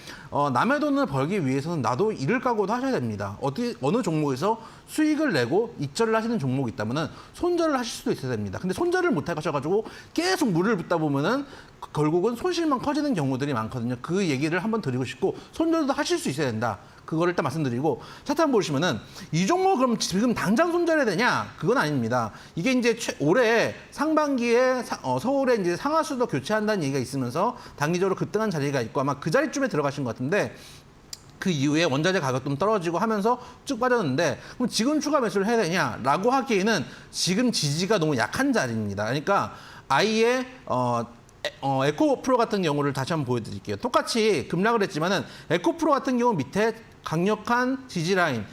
남의 돈을 벌기 위해서는 나도 이를 각오도 하셔야 됩니다. 어느 종목에서 수익을 내고 익절을 하시는 종목이 있다면은 손절을 하실 수도 있어야 됩니다. 근데 손절을 못 하셔가지고 계속 물을 붓다 보면은 결국은 손실만 커지는 경우들이 많거든요. 그 얘기를 한번 드리고 싶고 손절도 하실 수 있어야 된다. 그거를 일단 말씀드리고 차트 한번 보시면은 이 종목 그럼 지금 당장 손절해야 되냐? 그건 아닙니다. 이게 이제 올해 상반기에 서울에 이제 상하수도 교체한다는 얘기가 있으면서 단기적으로 급등한 자리가 있고 아마 그 자리쯤에 들어가신 것 같은데 그 이후에 원자재 가격 좀 떨어지고 하면서 쭉 빠졌는데 그럼 지금 추가 매수를 해야 되냐라고 하기에는 지금 지지가 너무 약한 자리입니다. 그러니까 아예 에코프로 같은 경우를 다시 한번 보여드릴게요. 똑같이 급락을 했지만은 에코프로 같은 경우 밑에 강력한 지지 라인,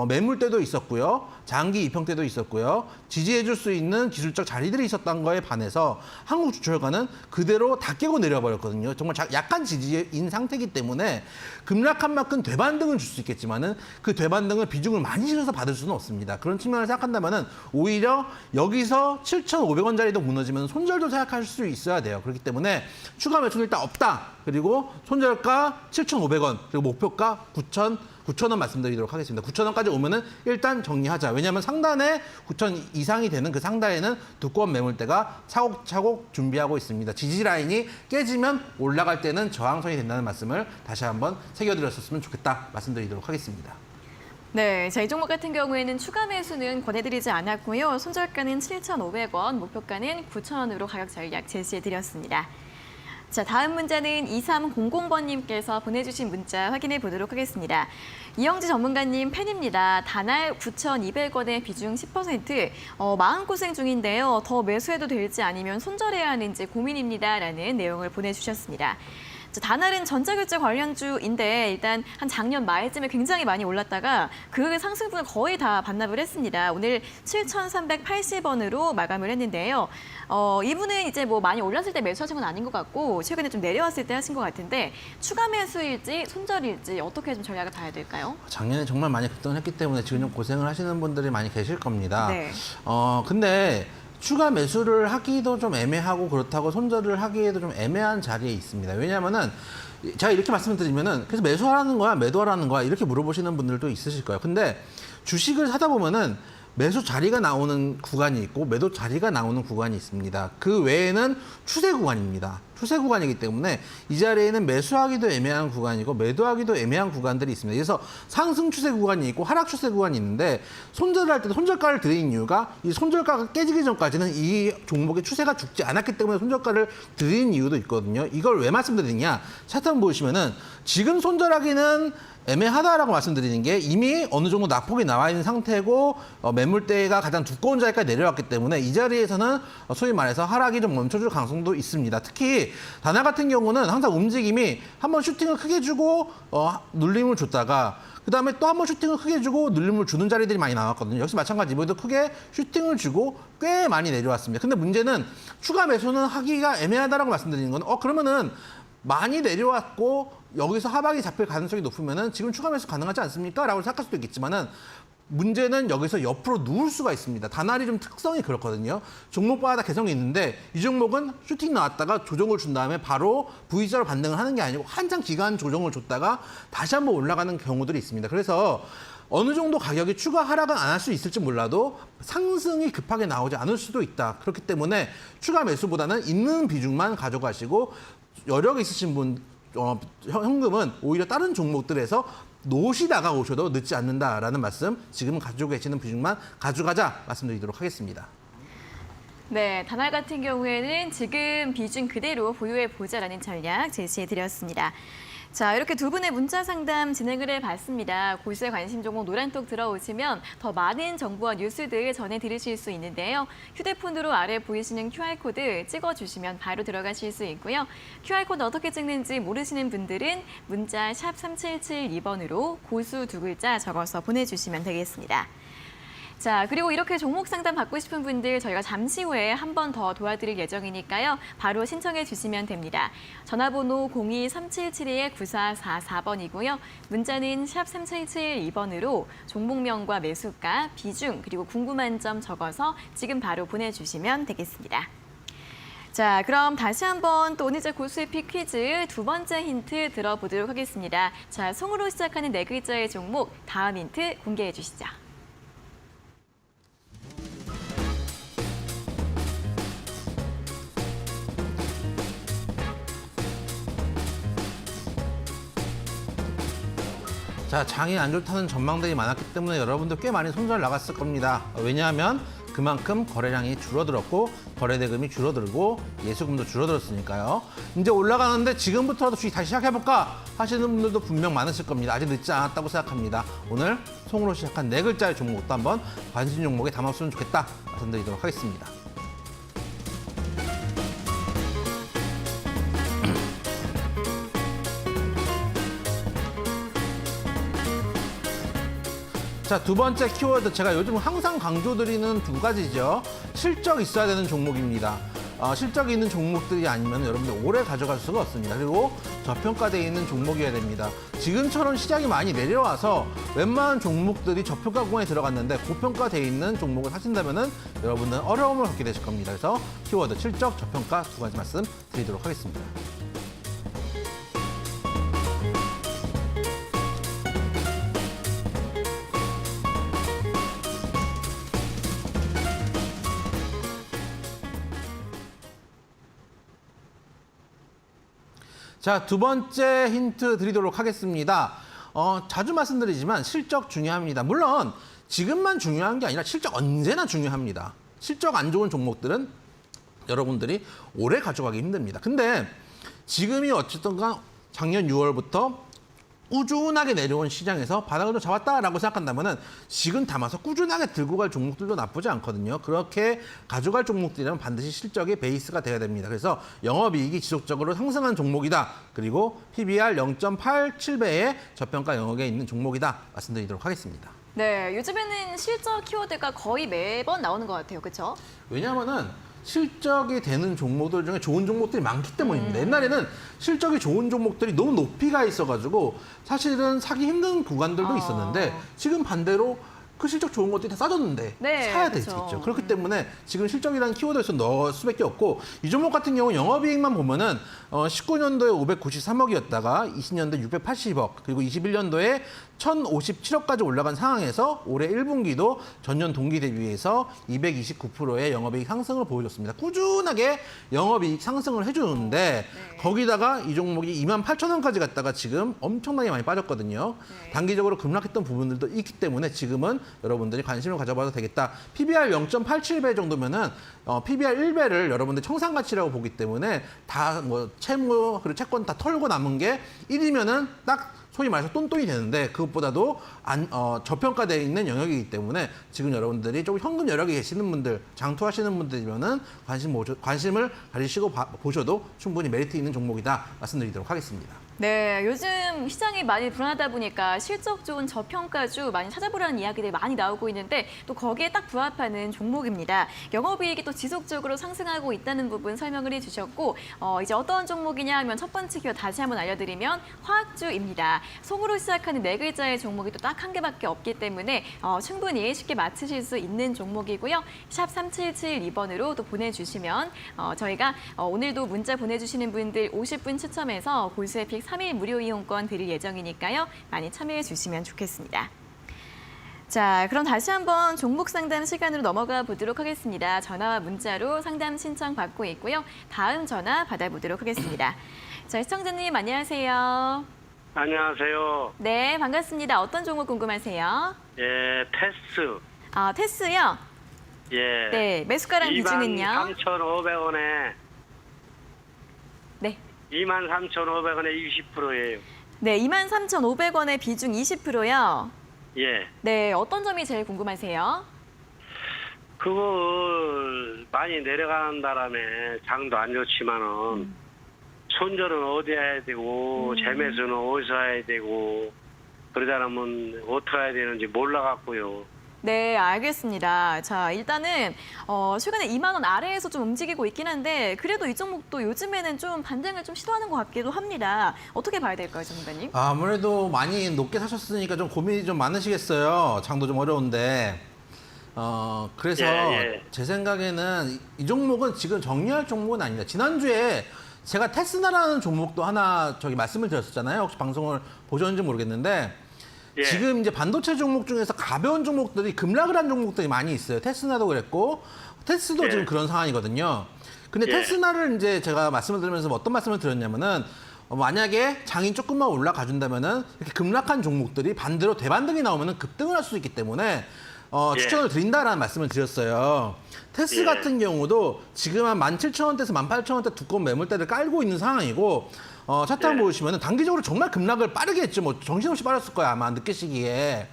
매물대도 있었고요. 장기 이평대도 있었고요. 지지해줄 수 있는 기술적 자리들이 있었던 거에 반해서 한국주철관은 그대로 다 깨고 내려버렸거든요. 정말 약간 지지인 상태이기 때문에 급락한 만큼 되반등을 줄 수 있겠지만은 그 되반등을 비중을 많이 실어서 받을 수는 없습니다. 그런 측면을 생각한다면은 오히려 여기서 7,500원짜리도 무너지면 손절도 생각할 수 있어야 돼요. 그렇기 때문에 추가 매수는 일단 없다. 그리고 손절가 7,500원, 그리고 목표가 9,000원 말씀드리도록 하겠습니다. 9,000원까지 오면은 일단 정리하자. 왜냐하면 상단에 9,000 이상이 되는 그 상단에는 두꺼운 매물대가 차곡차곡 준비하고 있습니다. 지지 라인이 깨지면 올라갈 때는 저항선이 된다는 말씀을 다시 한번 새겨드렸으면 좋겠다 말씀드리도록 하겠습니다. 네, 자, 이 종목 같은 경우에는 추가 매수는 권해드리지 않았고요. 손절가는 7,500원, 목표가는 9,000원으로 가격 전략 제시해드렸습니다. 자, 다음 문자는 2300번님께서 보내주신 문자 확인해 보도록 하겠습니다. 이영지 전문가님 팬입니다. 단알 9,200원에 비중 10%. 마음고생 중인데요. 더 매수해도 될지 아니면 손절해야 하는지 고민입니다. 라는 내용을 보내주셨습니다. 단알은 전자결제 관련주인데 일단 한 작년 말쯤에 굉장히 많이 올랐다가 그 상승분을 거의 다 반납을 했습니다. 오늘 7,380원으로 마감을 했는데요. 이분은 이제 뭐 많이 올랐을 때 매수하신 건 아닌 것 같고 최근에 좀 내려왔을 때 하신 것 같은데 추가 매수일지 손절일지 어떻게 좀 전략을 봐야 될까요? 작년에 정말 많이 급등을 했기 때문에 지금 좀 고생을 하시는 분들이 많이 계실 겁니다. 네. 근데 추가 매수를 하기도 좀 애매하고 그렇다고 손절을 하기에도 좀 애매한 자리에 있습니다. 왜냐하면은 제가 이렇게 말씀드리면은 그래서 매수하라는 거야, 매도하라는 거야 이렇게 물어보시는 분들도 있으실 거예요. 근데 주식을 사다 보면은 매수 자리가 나오는 구간이 있고 매도 자리가 나오는 구간이 있습니다. 그 외에는 추세 구간입니다. 추세 구간이기 때문에 이 자리에는 매수하기도 애매한 구간이고 매도하기도 애매한 구간들이 있습니다. 그래서 상승 추세 구간이 있고 하락 추세 구간이 있는데 손절을 할 때도 손절가를 드린 이유가 이 손절가가 깨지기 전까지는 이 종목의 추세가 죽지 않았기 때문에 손절가를 드린 이유도 있거든요. 이걸 왜 말씀드리냐? 차트 한번 보시면은 지금 손절하기는 애매하다라고 말씀드리는 게 이미 어느 정도 낙폭이 나와 있는 상태고 매물대가 가장 두꺼운 자리까지 내려왔기 때문에 이 자리에서는 소위 말해서 하락이 좀 멈춰줄 가능성도 있습니다. 특히 다나 같은 경우는 항상 움직임이 한번 슈팅을 크게 주고 눌림을 줬다가 그다음에 또 한 번 슈팅을 크게 주고 눌림을 주는 자리들이 많이 나왔거든요. 역시 마찬가지 이번에도 크게 슈팅을 주고 꽤 많이 내려왔습니다. 근데 문제는 추가 매수는 하기가 애매하다라고 말씀드리는 건 그러면은 많이 내려왔고 여기서 하방이 잡힐 가능성이 높으면은 지금 추가 매수 가능하지 않습니까? 라고 생각할 수도 있겠지만은 문제는 여기서 옆으로 누울 수가 있습니다. 다날이 좀 특성이 그렇거든요. 종목마다 개성이 있는데 이 종목은 슈팅 나왔다가 조정을 준 다음에 바로 V자로 반등을 하는 게 아니고 한참 기간 조정을 줬다가 다시 한번 올라가는 경우들이 있습니다. 그래서 어느 정도 가격이 추가 하락은 안 할 수 있을지 몰라도 상승이 급하게 나오지 않을 수도 있다. 그렇기 때문에 추가 매수보다는 있는 비중만 가져가시고 여력 있으신 분 현금은 오히려 다른 종목들에서 노시다가 오셔도 늦지 않는다라는 말씀 지금 가지고 계시는 비중만 가져가자 말씀드리도록 하겠습니다. 네, 다날 같은 경우에는 지금 비중 그대로 보유해보자라는 전략 제시해드렸습니다. 자, 이렇게 두 분의 문자 상담 진행을 해봤습니다. 고수의 관심 종목 노란톡 들어오시면 더 많은 정보와 뉴스들 전해드리실 수 있는데요. 휴대폰으로 아래 보이시는 QR코드 찍어주시면 바로 들어가실 수 있고요. QR코드 어떻게 찍는지 모르시는 분들은 문자 샵 3772번으로 고수 두 글자 적어서 보내주시면 되겠습니다. 자, 그리고 이렇게 종목 상담 받고 싶은 분들 저희가 잠시 후에 한 번 더 도와드릴 예정이니까요. 바로 신청해 주시면 됩니다. 전화번호 02-3772-9444번이고요. 문자는 샵 3772번으로 종목명과 매수가, 비중, 그리고 궁금한 점 적어서 지금 바로 보내주시면 되겠습니다. 자, 그럼 다시 한번 또 오늘자 고수의 픽 퀴즈 두 번째 힌트 들어보도록 하겠습니다. 자, 송으로 시작하는 네 글자의 종목, 다음 힌트 공개해 주시죠. 자, 장이 안 좋다는 전망들이 많았기 때문에 여러분들 꽤 많이 손절 나갔을 겁니다. 왜냐하면 그만큼 거래량이 줄어들었고 거래 대금이 줄어들고 예수금도 줄어들었으니까요. 이제 올라가는데 지금부터라도 주식 다시 시작해볼까 하시는 분들도 분명 많으실 겁니다. 아직 늦지 않았다고 생각합니다. 오늘 송으로 시작한 네 글자의 종목도 한번 관심 종목에 담았으면 좋겠다 말씀드리도록 하겠습니다. 자, 두 번째 키워드 제가 요즘 항상 강조드리는 두 가지죠. 실적 있어야 되는 종목입니다. 실적이 있는 종목들이 아니면 여러분들 오래 가져갈 수가 없습니다. 그리고 저평가되어 있는 종목이어야 됩니다. 지금처럼 시장이 많이 내려와서 웬만한 종목들이 저평가 구간에 들어갔는데 고평가되어 있는 종목을 사신다면 여러분은 어려움을 겪게 되실 겁니다. 그래서 키워드 실적, 저평가 두 가지 말씀 드리도록 하겠습니다. 자, 두 번째 힌트 드리도록 하겠습니다. 자주 말씀드리지만 실적 중요합니다. 물론 지금만 중요한 게 아니라 실적 언제나 중요합니다. 실적 안 좋은 종목들은 여러분들이 오래 가져가기 힘듭니다. 근데 지금이 어쨌든 간 작년 6월부터 꾸준하게 내려온 시장에서 바닥을 좀 잡았다라고 생각한다면 지금 담아서 꾸준하게 들고 갈 종목들도 나쁘지 않거든요. 그렇게 가져갈 종목들이라면 반드시 실적의 베이스가 돼야 됩니다. 그래서 영업이익이 지속적으로 상승한 종목이다. 그리고 PBR 0.87배의 저평가 영역에 있는 종목이다. 말씀드리도록 하겠습니다. 네, 요즘에는 실적 키워드가 거의 매번 나오는 것 같아요. 그렇죠? 왜냐하면은 실적이 되는 종목들 중에 좋은 종목들이 많기 때문입니다. 옛날에는 실적이 좋은 종목들이 너무 높이가 있어가지고 사실은 사기 힘든 구간들도 있었는데 지금 반대로 그 실적 좋은 것들이 다 싸졌는데 네, 사야 될 수 그렇죠. 있죠. 그렇기 때문에 지금 실적이라는 키워드에서 넣을 수밖에 없고 이 종목 같은 경우 영업이익만 보면은 19년도에 593억이었다가 20년도에 680억 그리고 21년도에 1,057억까지 올라간 상황에서 올해 1분기도 전년 동기 대비해서 229%의 영업이익 상승을 보여줬습니다. 꾸준하게 영업이익 상승을 해주는데 거기다가 이 종목이 28,000원까지 갔다가 지금 엄청나게 많이 빠졌거든요. 단기적으로 급락했던 부분들도 있기 때문에 지금은 여러분들이 관심을 가져봐도 되겠다. PBR 0.87배 정도면은 PBR 1배를 여러분들 청산 가치라고 보기 때문에 다 뭐 채무 그리고 채권 다 털고 남은 게 1이면은 딱 소위 말해서 똔똔이 되는데 그것보다도 저평가되어 있는 영역이기 때문에 지금 여러분들이 조금 현금 여력이 계시는 분들, 장투하시는 분들이면은 관심을 가지시고 보셔도 충분히 메리트 있는 종목이다 말씀드리도록 하겠습니다. 네, 요즘 시장이 많이 불안하다 보니까 실적 좋은 저평가주 많이 찾아보라는 이야기들이 많이 나오고 있는데 또 거기에 딱 부합하는 종목입니다. 영업이익이 또 지속적으로 상승하고 있다는 부분 설명을 해주셨고 이제 어떤 종목이냐 하면 첫 번째 키워드 다시 한번 알려드리면 화학주입니다. 속으로 시작하는 네 글자의 종목이 또 딱 한 개밖에 없기 때문에 충분히 쉽게 맞추실 수 있는 종목이고요. 샵 3772번으로 또 보내주시면 저희가 오늘도 문자 보내주시는 분들 50분 추첨해서 골수에픽 3일 무료 이용권 드릴 예정이니까요. 많이 참여해 주시면 좋겠습니다. 자, 그럼 다시 한번 종목 상담 시간으로 넘어가 보도록 하겠습니다. 전화와 문자로 상담 신청 받고 있고요. 다음 전화 받아보도록 하겠습니다. 자, 시청자님 안녕하세요. 안녕하세요. 네, 반갑습니다. 어떤 종목 궁금하세요? 예, 테스. 아, 테스요? 예. 네, 매수가랑 비중은요? 23,500원에 네. 23,500원에 20%예요. 네, 23,500원의 비중 20%요. 예. 네, 어떤 점이 제일 궁금하세요? 그거 많이 내려가는 바람에 장도 안 좋지만은 손절은 어디 해야 되고 재매수는 어디서 해야 되고 그러다 보면 어떻게 해야 되는지 몰라갖고요. 네, 알겠습니다. 자, 일단은 최근에 2만 원 아래에서 좀 움직이고 있긴 한데 그래도 이 종목도 요즘에는 좀 반등을 좀 시도하는 것 같기도 합니다. 어떻게 봐야 될까요, 전문가님? 아무래도 많이 높게 사셨으니까 좀 고민이 좀 많으시겠어요. 장도 좀 어려운데. 그래서 예. 제 생각에는 이 종목은 지금 정리할 종목은 아닙니다. 지난주에 제가 테스나라는 종목도 하나 말씀을 드렸었잖아요. 혹시 방송을 보셨는지 모르겠는데 예. 지금 이제 반도체 종목 중에서 가벼운 종목들이 급락을 한 종목들이 많이 있어요. 테스나도 그랬고 테스도 예. 지금 그런 상황이거든요. 근데 예. 테스나를 이제 제가 말씀을 드리면서 어떤 말씀을 드렸냐면은 만약에 장이 조금만 올라가 준다면은 이렇게 급락한 종목들이 반대로 대반등이 나오면은 급등을 할 수 있기 때문에 예. 추천을 드린다라는 말씀을 드렸어요. 테스 예. 같은 경우도 지금 한 17,000원대에서 18,000원대 두꺼운 매물대를 깔고 있는 상황이고 차트 한번 예. 보시면 단기적으로 정말 급락을 빠르게 했죠. 뭐 정신없이 빠졌을 거야 아마 느끼시기에.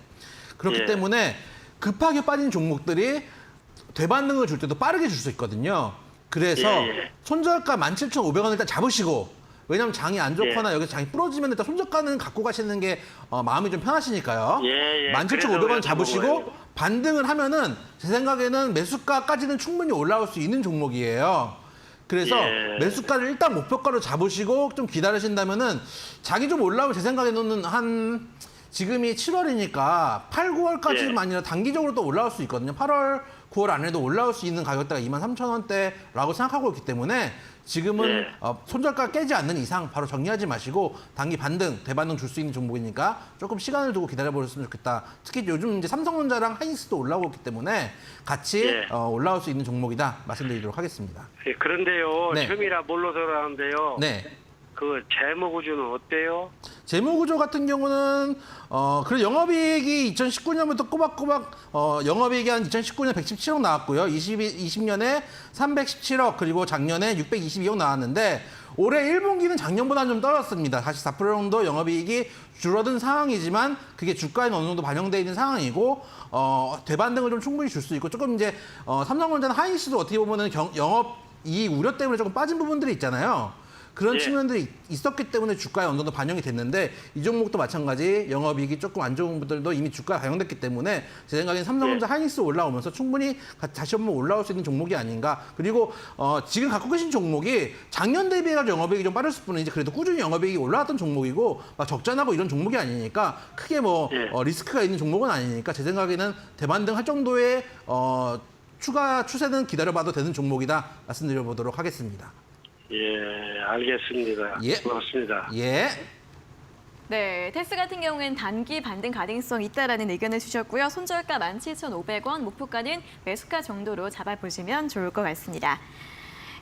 그렇기 예. 때문에 급하게 빠진 종목들이 대반등을 줄 때도 빠르게 줄 수 있거든요. 그래서 예. 손절가 17,500원을 일단 잡으시고 왜냐면 장이 안 좋거나 예. 여기서 장이 부러지면 일단 손절가는 갖고 가시는 게 마음이 좀 편하시니까요. 예. 17,500원 잡으시고 그래서 반등을 하면은 제 생각에는 매수가까지는 충분히 올라올 수 있는 종목이에요. 그래서 예. 매수가를 일단 목표가로 잡으시고 좀 기다리신다면은 장이 좀 올라오면 제 생각에는 한 지금이 7월이니까 8, 9월까지만 예. 아니라 단기적으로 또 올라올 수 있거든요. 8월, 9월 안에도 올라올 수 있는 가격대가 23,000원대라고 생각하고 있기 때문에 지금은 예. 손절가 깨지 않는 이상 바로 정리하지 마시고 단기 반등, 대반등 줄 수 있는 종목이니까 조금 시간을 두고 기다려보셨으면 좋겠다. 특히 요즘 이제 삼성전자랑 하이닉스도 올라오고 있기 때문에 같이 예. 올라올 수 있는 종목이다 말씀드리도록 하겠습니다. 예, 그런데요. 네. 처음이라 몰라서 그러는데요. 네. 그 재무구조는 어때요? 재무구조 같은 경우는 그래 영업이익이 2019년부터 꼬박꼬박 영업이익이 한 2019년 117억 나왔고요. 20년에 317억 그리고 작년에 622억 나왔는데 올해 1분기는 작년보다 좀 떨어졌습니다. 사실 4% 정도 영업이익이 줄어든 상황이지만 그게 주가에는 어느 정도 반영되어 있는 상황이고 대반등을 좀 충분히 줄 수 있고 조금 이제 삼성전자는 하이닉스도 어떻게 보면은 영업이익 우려 때문에 조금 빠진 부분들이 있잖아요. 그런 예. 측면들이 있었기 때문에 주가에 어느 정도 반영이 됐는데 이 종목도 마찬가지 영업이익이 조금 안 좋은 분들도 이미 주가가 반영됐기 때문에 제 생각엔 삼성전자 예. 하이닉스 올라오면서 충분히 다시 한번 올라올 수 있는 종목이 아닌가. 그리고 지금 갖고 계신 종목이 작년 대비해서 영업이익이 좀 빠졌을 뿐이지 그래도 꾸준히 영업이익이 올라왔던 종목이고 막 적자나고 이런 종목이 아니니까 크게 뭐 예. 리스크가 있는 종목은 아니니까 제 생각에는 대반등할 정도의 추가 추세는 기다려봐도 되는 종목이다 말씀드려보도록 하겠습니다. 예, 알겠습니다. 예. 고맙습니다. 예. 네, 테스 같은 경우에는 단기 반등 가능성이 있다라는 의견을 주셨고요. 손절가 17,500원, 목표가는 매수가 정도로 잡아보시면 좋을 것 같습니다.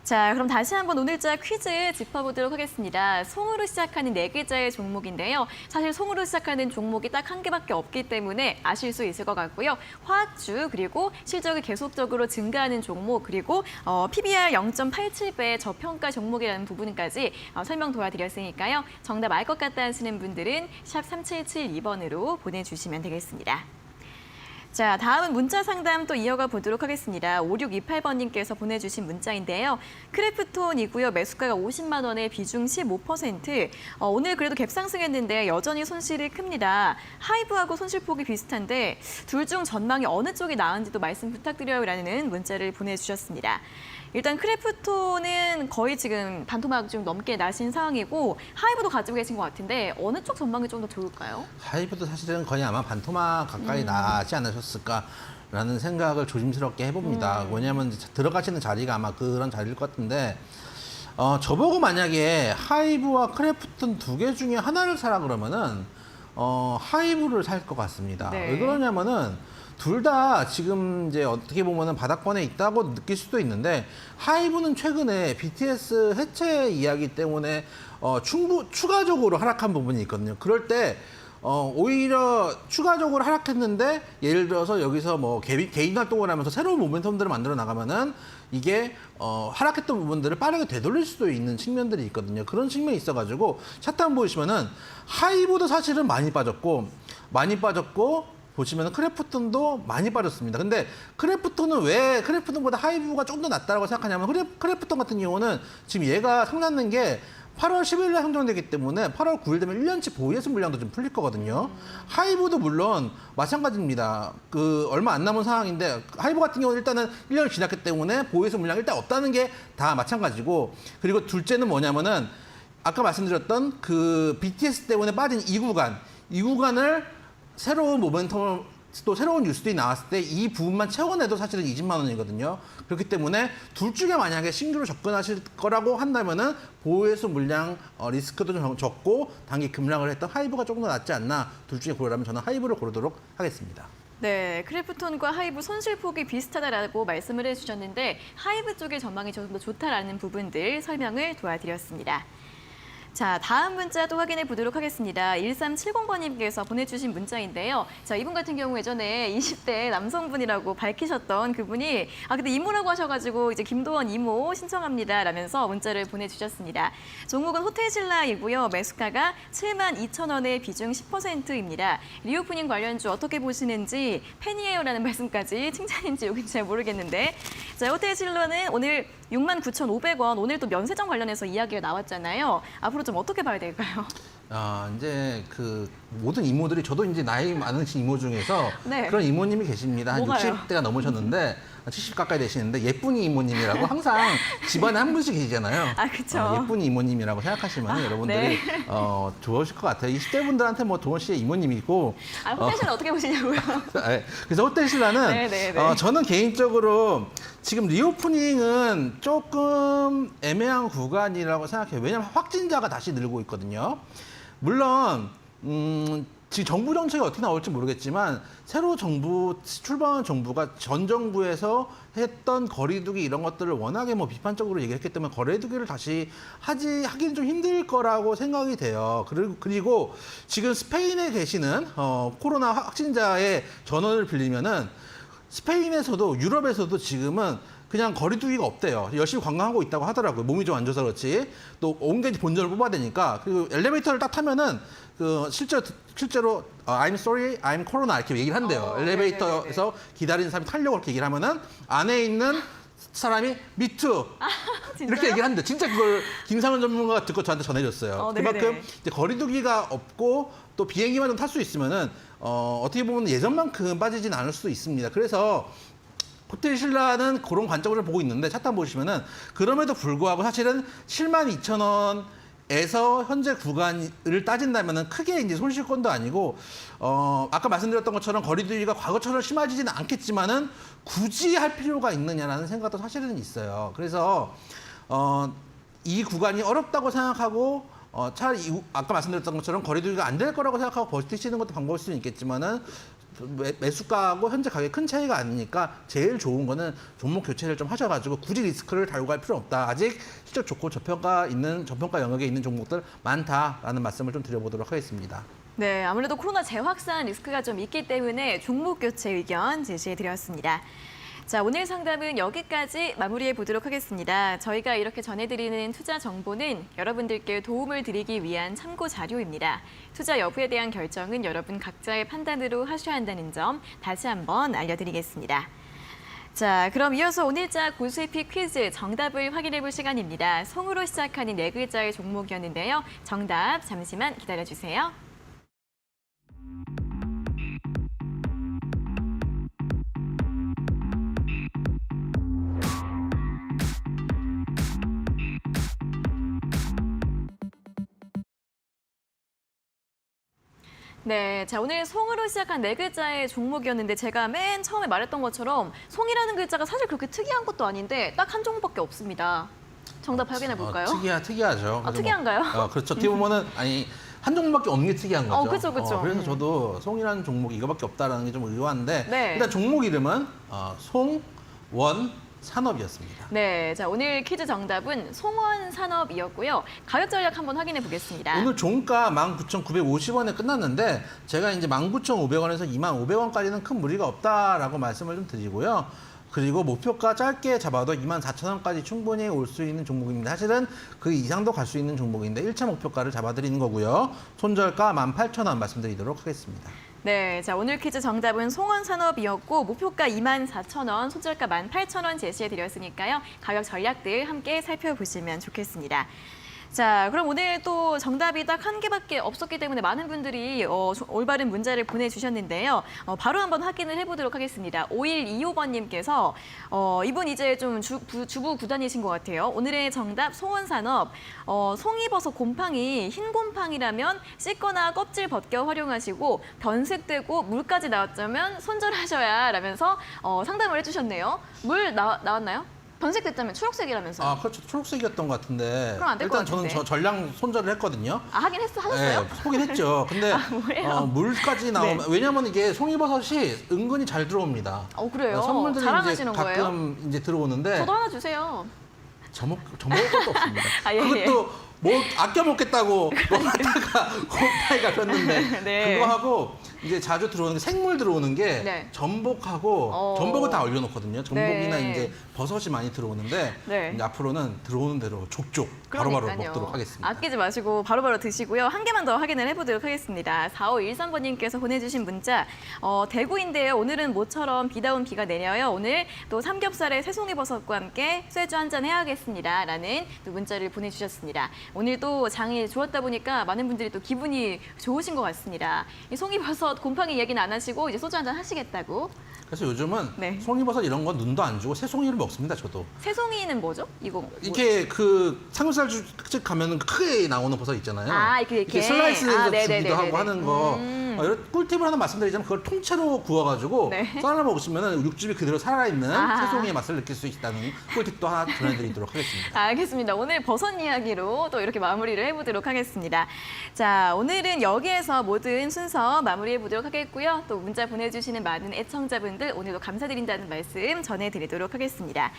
자, 그럼 다시 한번 오늘자 퀴즈 짚어보도록 하겠습니다. 송으로 시작하는 4글자의 종목인데요. 사실 송으로 시작하는 종목이 딱 한 개밖에 없기 때문에 아실 수 있을 것 같고요. 화학주, 그리고 실적이 계속적으로 증가하는 종목, 그리고 PBR 0.87배 저평가 종목이라는 부분까지 설명 도와드렸으니까요. 정답 알 것 같다 하시는 분들은 샵 3772번으로 보내주시면 되겠습니다. 자, 다음은 문자 상담 또 이어가 보도록 하겠습니다. 5628번님께서 보내주신 문자인데요. 크래프톤이고요. 매수가가 50만 원에 비중 15%. 오늘 그래도 갭상승했는데 여전히 손실이 큽니다. 하이브하고 손실폭이 비슷한데 둘 중 전망이 어느 쪽이 나은지도 말씀 부탁드려요라는 문자를 보내주셨습니다. 일단 크래프톤은 거의 지금 반토막 좀 넘게 나신 상황이고 하이브도 가지고 계신 것 같은데 어느 쪽 전망이 좀 더 좋을까요? 하이브도 사실은 거의 아마 반토막 가까이 나지 않으셨을까라는 생각을 조심스럽게 해봅니다. 왜냐하면 들어가시는 자리가 아마 그런 자리일 것 같은데 저보고 만약에 하이브와 크래프톤 두 개 중에 하나를 사라 그러면은 하이브를 살 것 같습니다. 네. 왜 그러냐면은 둘 다 지금 이제 어떻게 보면은 바닥권에 있다고 느낄 수도 있는데 하이브는 최근에 BTS 해체 이야기 때문에 추가적으로 하락한 부분이 있거든요. 그럴 때 오히려 추가적으로 하락했는데 예를 들어서 여기서 뭐 개인 활동을 하면서 새로운 모멘텀들을 만들어 나가면은 이게 하락했던 부분들을 빠르게 되돌릴 수도 있는 측면들이 있거든요. 그런 측면이 있어가지고 차트 한번 보시면은 하이브도 사실은 많이 빠졌고 보시면 크래프톤도 많이 빠졌습니다. 근데 크래프톤은 왜 크래프톤보다 하이브가 좀 더 낫다고 생각하냐면 크래프톤 같은 경우는 지금 얘가 상났는 게 8월 10일에 상정되기 때문에 8월 9일 되면 1년치 보유해서 물량도 좀 풀릴 거거든요. 하이브도 물론 마찬가지입니다. 얼마 안 남은 상황인데 하이브 같은 경우는 일단은 1년이 지났기 때문에 보유해서 물량 일단 없다는 게 다 마찬가지고 그리고 둘째는 뭐냐면은 아까 말씀드렸던 그 BTS 때문에 빠진 이 구간을 새로운 모멘텀 또 새로운 뉴스들이 나왔을 때 이 부분만 채워내도 사실은 20만 원이거든요. 그렇기 때문에 둘 중에 만약에 신규로 접근하실 거라고 한다면은 보유해서 물량 리스크도 좀 적고 단기 급락을 했던 하이브가 조금 더 낫지 않나. 둘 중에 고르라면 저는 하이브를 고르도록 하겠습니다. 네, 크래프톤과 하이브 손실폭이 비슷하다라고 말씀을 해주셨는데 하이브 쪽의 전망이 조금 더 좋다라는 부분들 설명을 도와드렸습니다. 자, 다음 문자도 확인해 보도록 하겠습니다. 1370번님께서 보내주신 문자인데요. 자, 이분 같은 경우 예전에 20대 남성분이라고 밝히셨던 그분이 근데 이모라고 하셔가지고 이제 김도원 이모 신청합니다 라면서 문자를 보내주셨습니다. 종목은 호텔신라이고요. 매수가가 72,000원에 비중 10%입니다. 리오프닝 관련주 어떻게 보시는지 팬이에요라는 말씀까지 칭찬인지 욕인지 잘 모르겠는데 자, 호텔신라는 오늘 69,500원 오늘 또 면세점 관련해서 이야기가 나왔잖아요. 앞으로 좀 어떻게 봐야 될까요? 이제 모든 이모들이 저도 이제 나이 많으신 이모 중에서 네. 그런 이모님이 계십니다. 한 뭐가요? 60대가 넘으셨는데 70 가까이 되시는데 예쁜이 이모님이라고 항상 집안에 한 분씩 계시잖아요. 그렇죠. 예쁜이 이모님이라고 생각하시면 여러분들이 네. 좋으실 것 같아요. 20대 분들한테 뭐 도원 씨의 이모님이고 호텔신라 어떻게 보시냐고요? 그래서 호텔신라는 네, 네, 네. 저는 개인적으로 지금 리오프닝은 조금 애매한 구간이라고 생각해요. 왜냐하면 확진자가 다시 늘고 있거든요. 물론 지금 정부 정책이 어떻게 나올지 모르겠지만 새로 출범한 정부가 전 정부에서 했던 거리두기 이런 것들을 워낙에 비판적으로 얘기했기 때문에 거리두기를 다시 하기는 좀 힘들 거라고 생각이 돼요. 그리고 지금 스페인에 계시는 코로나 확진자의 전원을 빌리면은 스페인에서도 유럽에서도 지금은 그냥 거리두기가 없대요. 열심히 관광하고 있다고 하더라고요. 몸이 좀 안 좋아서 그렇지. 또 온게지 본전을 뽑아야 되니까. 그리고 엘리베이터를 딱 타면은 실제로 I'm sorry, I'm corona 이렇게 얘기를 한대요. 엘리베이터에서 기다리는 사람이 타려고 그렇게 얘기를 하면은 안에 있는 사람이 미투 진짜요? 이렇게 얘기를 합니다. 진짜 그걸 김상훈 전문가가 듣고 저한테 전해줬어요. 네네. 그만큼 이제 거리두기가 없고 또 비행기만 좀 탈 수 있으면은 어떻게 보면 예전만큼 빠지진 않을 수도 있습니다. 그래서 호텔 신라는 그런 관점을 보고 있는데 차트 보시면은 그럼에도 불구하고 사실은 72,000원에서 현재 구간을 따진다면은 크게 이제 손실권도 아니고 아까 말씀드렸던 것처럼 거리두기가 과거처럼 심해지지는 않겠지만은 굳이 할 필요가 있느냐라는 생각도 사실은 있어요. 그래서 이 구간이 어렵다고 생각하고 차라리 아까 말씀드렸던 것처럼 거리두기가 안 될 거라고 생각하고 버티시는 것도 방법일 수는 있겠지만은 매수가하고 현재 가격이 큰 차이가 아니니까 제일 좋은 거는 종목 교체를 좀 하셔가지고 굳이 리스크를 달고 갈 필요 없다. 아직 실적 좋고 저평가 영역에 있는 종목들 많다라는 말씀을 좀 드려보도록 하겠습니다. 네, 아무래도 코로나 재확산 리스크가 좀 있기 때문에 종목 교체 의견 제시해드렸습니다. 자, 오늘 상담은 여기까지 마무리해 보도록 하겠습니다. 저희가 이렇게 전해드리는 투자 정보는 여러분들께 도움을 드리기 위한 참고 자료입니다. 투자 여부에 대한 결정은 여러분 각자의 판단으로 하셔야 한다는 점 다시 한번 알려드리겠습니다. 자, 그럼 이어서 오늘자 고수익 퀴즈 정답을 확인해 볼 시간입니다. 송으로 시작하는 네 글자의 종목이었는데요. 정답 잠시만 기다려주세요. 네, 자 오늘 송으로 시작한 네 글자의 종목이었는데 제가 맨 처음에 말했던 것처럼 송이라는 글자가 사실 그렇게 특이한 것도 아닌데 딱 한 종목밖에 없습니다. 정답 확인해 볼까요? 특이하죠. 아, 특이한가요? 그렇죠. 어떻게 보면은 아니 한 종목밖에 없는 게 특이한 거죠. 그렇죠, 그렇죠. 그래서 저도 송이라는 종목이 이거밖에 없다라는 게 좀 의아한데 네. 일단 종목 이름은 송원 산업이었습니다. 네, 자 오늘 퀴즈 정답은 송원산업이었고요. 가격 전략 한번 확인해 보겠습니다. 오늘 종가 19,950원에 끝났는데 제가 이제 19,500원에서 25,500원까지는 큰 무리가 없다라고 말씀을 좀 드리고요. 그리고 목표가 짧게 잡아도 24,000원까지 충분히 올 수 있는 종목입니다. 사실은 그 이상도 갈 수 있는 종목인데 1차 목표가를 잡아드리는 거고요. 손절가 18,000원 말씀드리도록 하겠습니다. 네, 자 오늘 퀴즈 정답은 송원산업이었고 목표가 24,000원, 손절가 18,000원 제시해드렸으니까요. 가격 전략들 함께 살펴보시면 좋겠습니다. 자, 그럼 오늘 또 정답이 딱 한 개밖에 없었기 때문에 많은 분들이 올바른 문자를 보내주셨는데요. 바로 한번 확인을 해보도록 하겠습니다. 5125번님께서 이분 이제 좀 주부 구단이신 것 같아요. 오늘의 정답 송원산업. 송이버섯 곰팡이, 흰 곰팡이라면 씻거나 껍질 벗겨 활용하시고 변색되고 물까지 나왔다면 손절하셔야 라면서 상담을 해주셨네요. 물 나왔나요? 변색됐다면 초록색이라면서요? 아, 그렇죠. 초록색이었던 것 같은데. 그럼 안 될 것 일단 저는 같은데. 전량 손절을 했거든요. 아, 하셨어요? 네, 포긴 했죠. 근데 뭐예요? 물까지 나오면 네. 왜냐면 이게 송이버섯이 은근히 잘 들어옵니다. 그래요? 선물들이 자랑하시는 이제 가끔 거예요? 이제 들어오는데 저도 하나 주세요. 저 먹을 것도 없습니다. 아, 예, 예. 그것도 뭐 아껴 먹겠다고 뭐 하다가 곰팡이가 폈는데 네. 그거 하고 이제 자주 들어오는 게 생물 들어오는 게 네. 전복하고 전복을 다 얼려놓거든요. 전복이나 네. 이제 버섯이 많이 들어오는데 네. 이제 앞으로는 들어오는 대로 족족 바로바로 그러니까요. 먹도록 하겠습니다. 아끼지 마시고 바로바로 드시고요. 한 개만 더 확인을 해보도록 하겠습니다. 4513번님께서 보내주신 문자. 대구인데요. 오늘은 모처럼 비다운 비가 내려요. 오늘 또 삼겹살에 새송이버섯과 함께 쇠주 한잔 해야겠습니다. 라는 또 문자를 보내주셨습니다. 오늘 또 장이 좋았다 보니까 많은 분들이 또 기분이 좋으신 것 같습니다. 이 송이버섯 곰팡이 얘기는 안 하시고 이제 소주 한잔 하시겠다고. 그래서 요즘은 네. 송이버섯 이런 건 눈도 안 주고 새송이를 먹습니다. 저도. 새송이는 뭐죠? 이거 이렇게 그 삼겹살집 가면 크게 나오는 버섯 있잖아요. 아, 이렇게. 슬라이스해서 네네네네네. 주기도 하고 하는 거. 이런 꿀팁을 하나 말씀드리자면 그걸 통째로 구워가지고 네. 썰어 먹으시면 육즙이 그대로 살아있는 아. 새송이의 맛을 느낄 수 있다는 꿀팁도 하나 전해드리도록 하겠습니다. 알겠습니다. 오늘 버섯 이야기로 또 이렇게 마무리를 해보도록 하겠습니다. 자, 오늘은 여기에서 모든 순서 마무리해보도록 하겠고요. 또 문자 보내주시는 많은 애청자분들 오늘도 감사드린다는 말씀 전해드리도록 하겠습니다.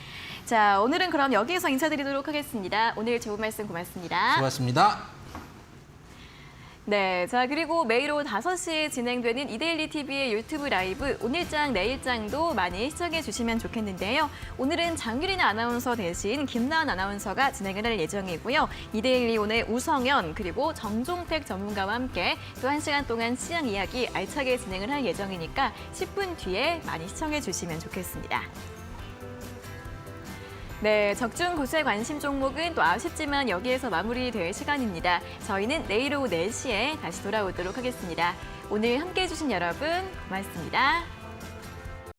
자, 오늘은 그럼 여기에서 인사드리도록 하겠습니다. 오늘 좋은 말씀 고맙습니다. 수고하셨습니다. 네, 자 그리고 매일 오후 5시에 진행되는 이데일리 TV의 유튜브 라이브 오늘장 내일장도 많이 시청해 주시면 좋겠는데요. 오늘은 장유린 아나운서 대신 김나은 아나운서가 진행을 할 예정이고요. 이데일리 오늘 우성현 그리고 정종택 전문가와 함께 또 1시간 동안 시장 이야기 알차게 진행을 할 예정이니까 10분 뒤에 많이 시청해 주시면 좋겠습니다. 네, 적중 고수의 관심 종목은 또 아쉽지만 여기에서 마무리될 시간입니다. 저희는 내일 오후 4시에 다시 돌아오도록 하겠습니다. 오늘 함께해 주신 여러분 고맙습니다.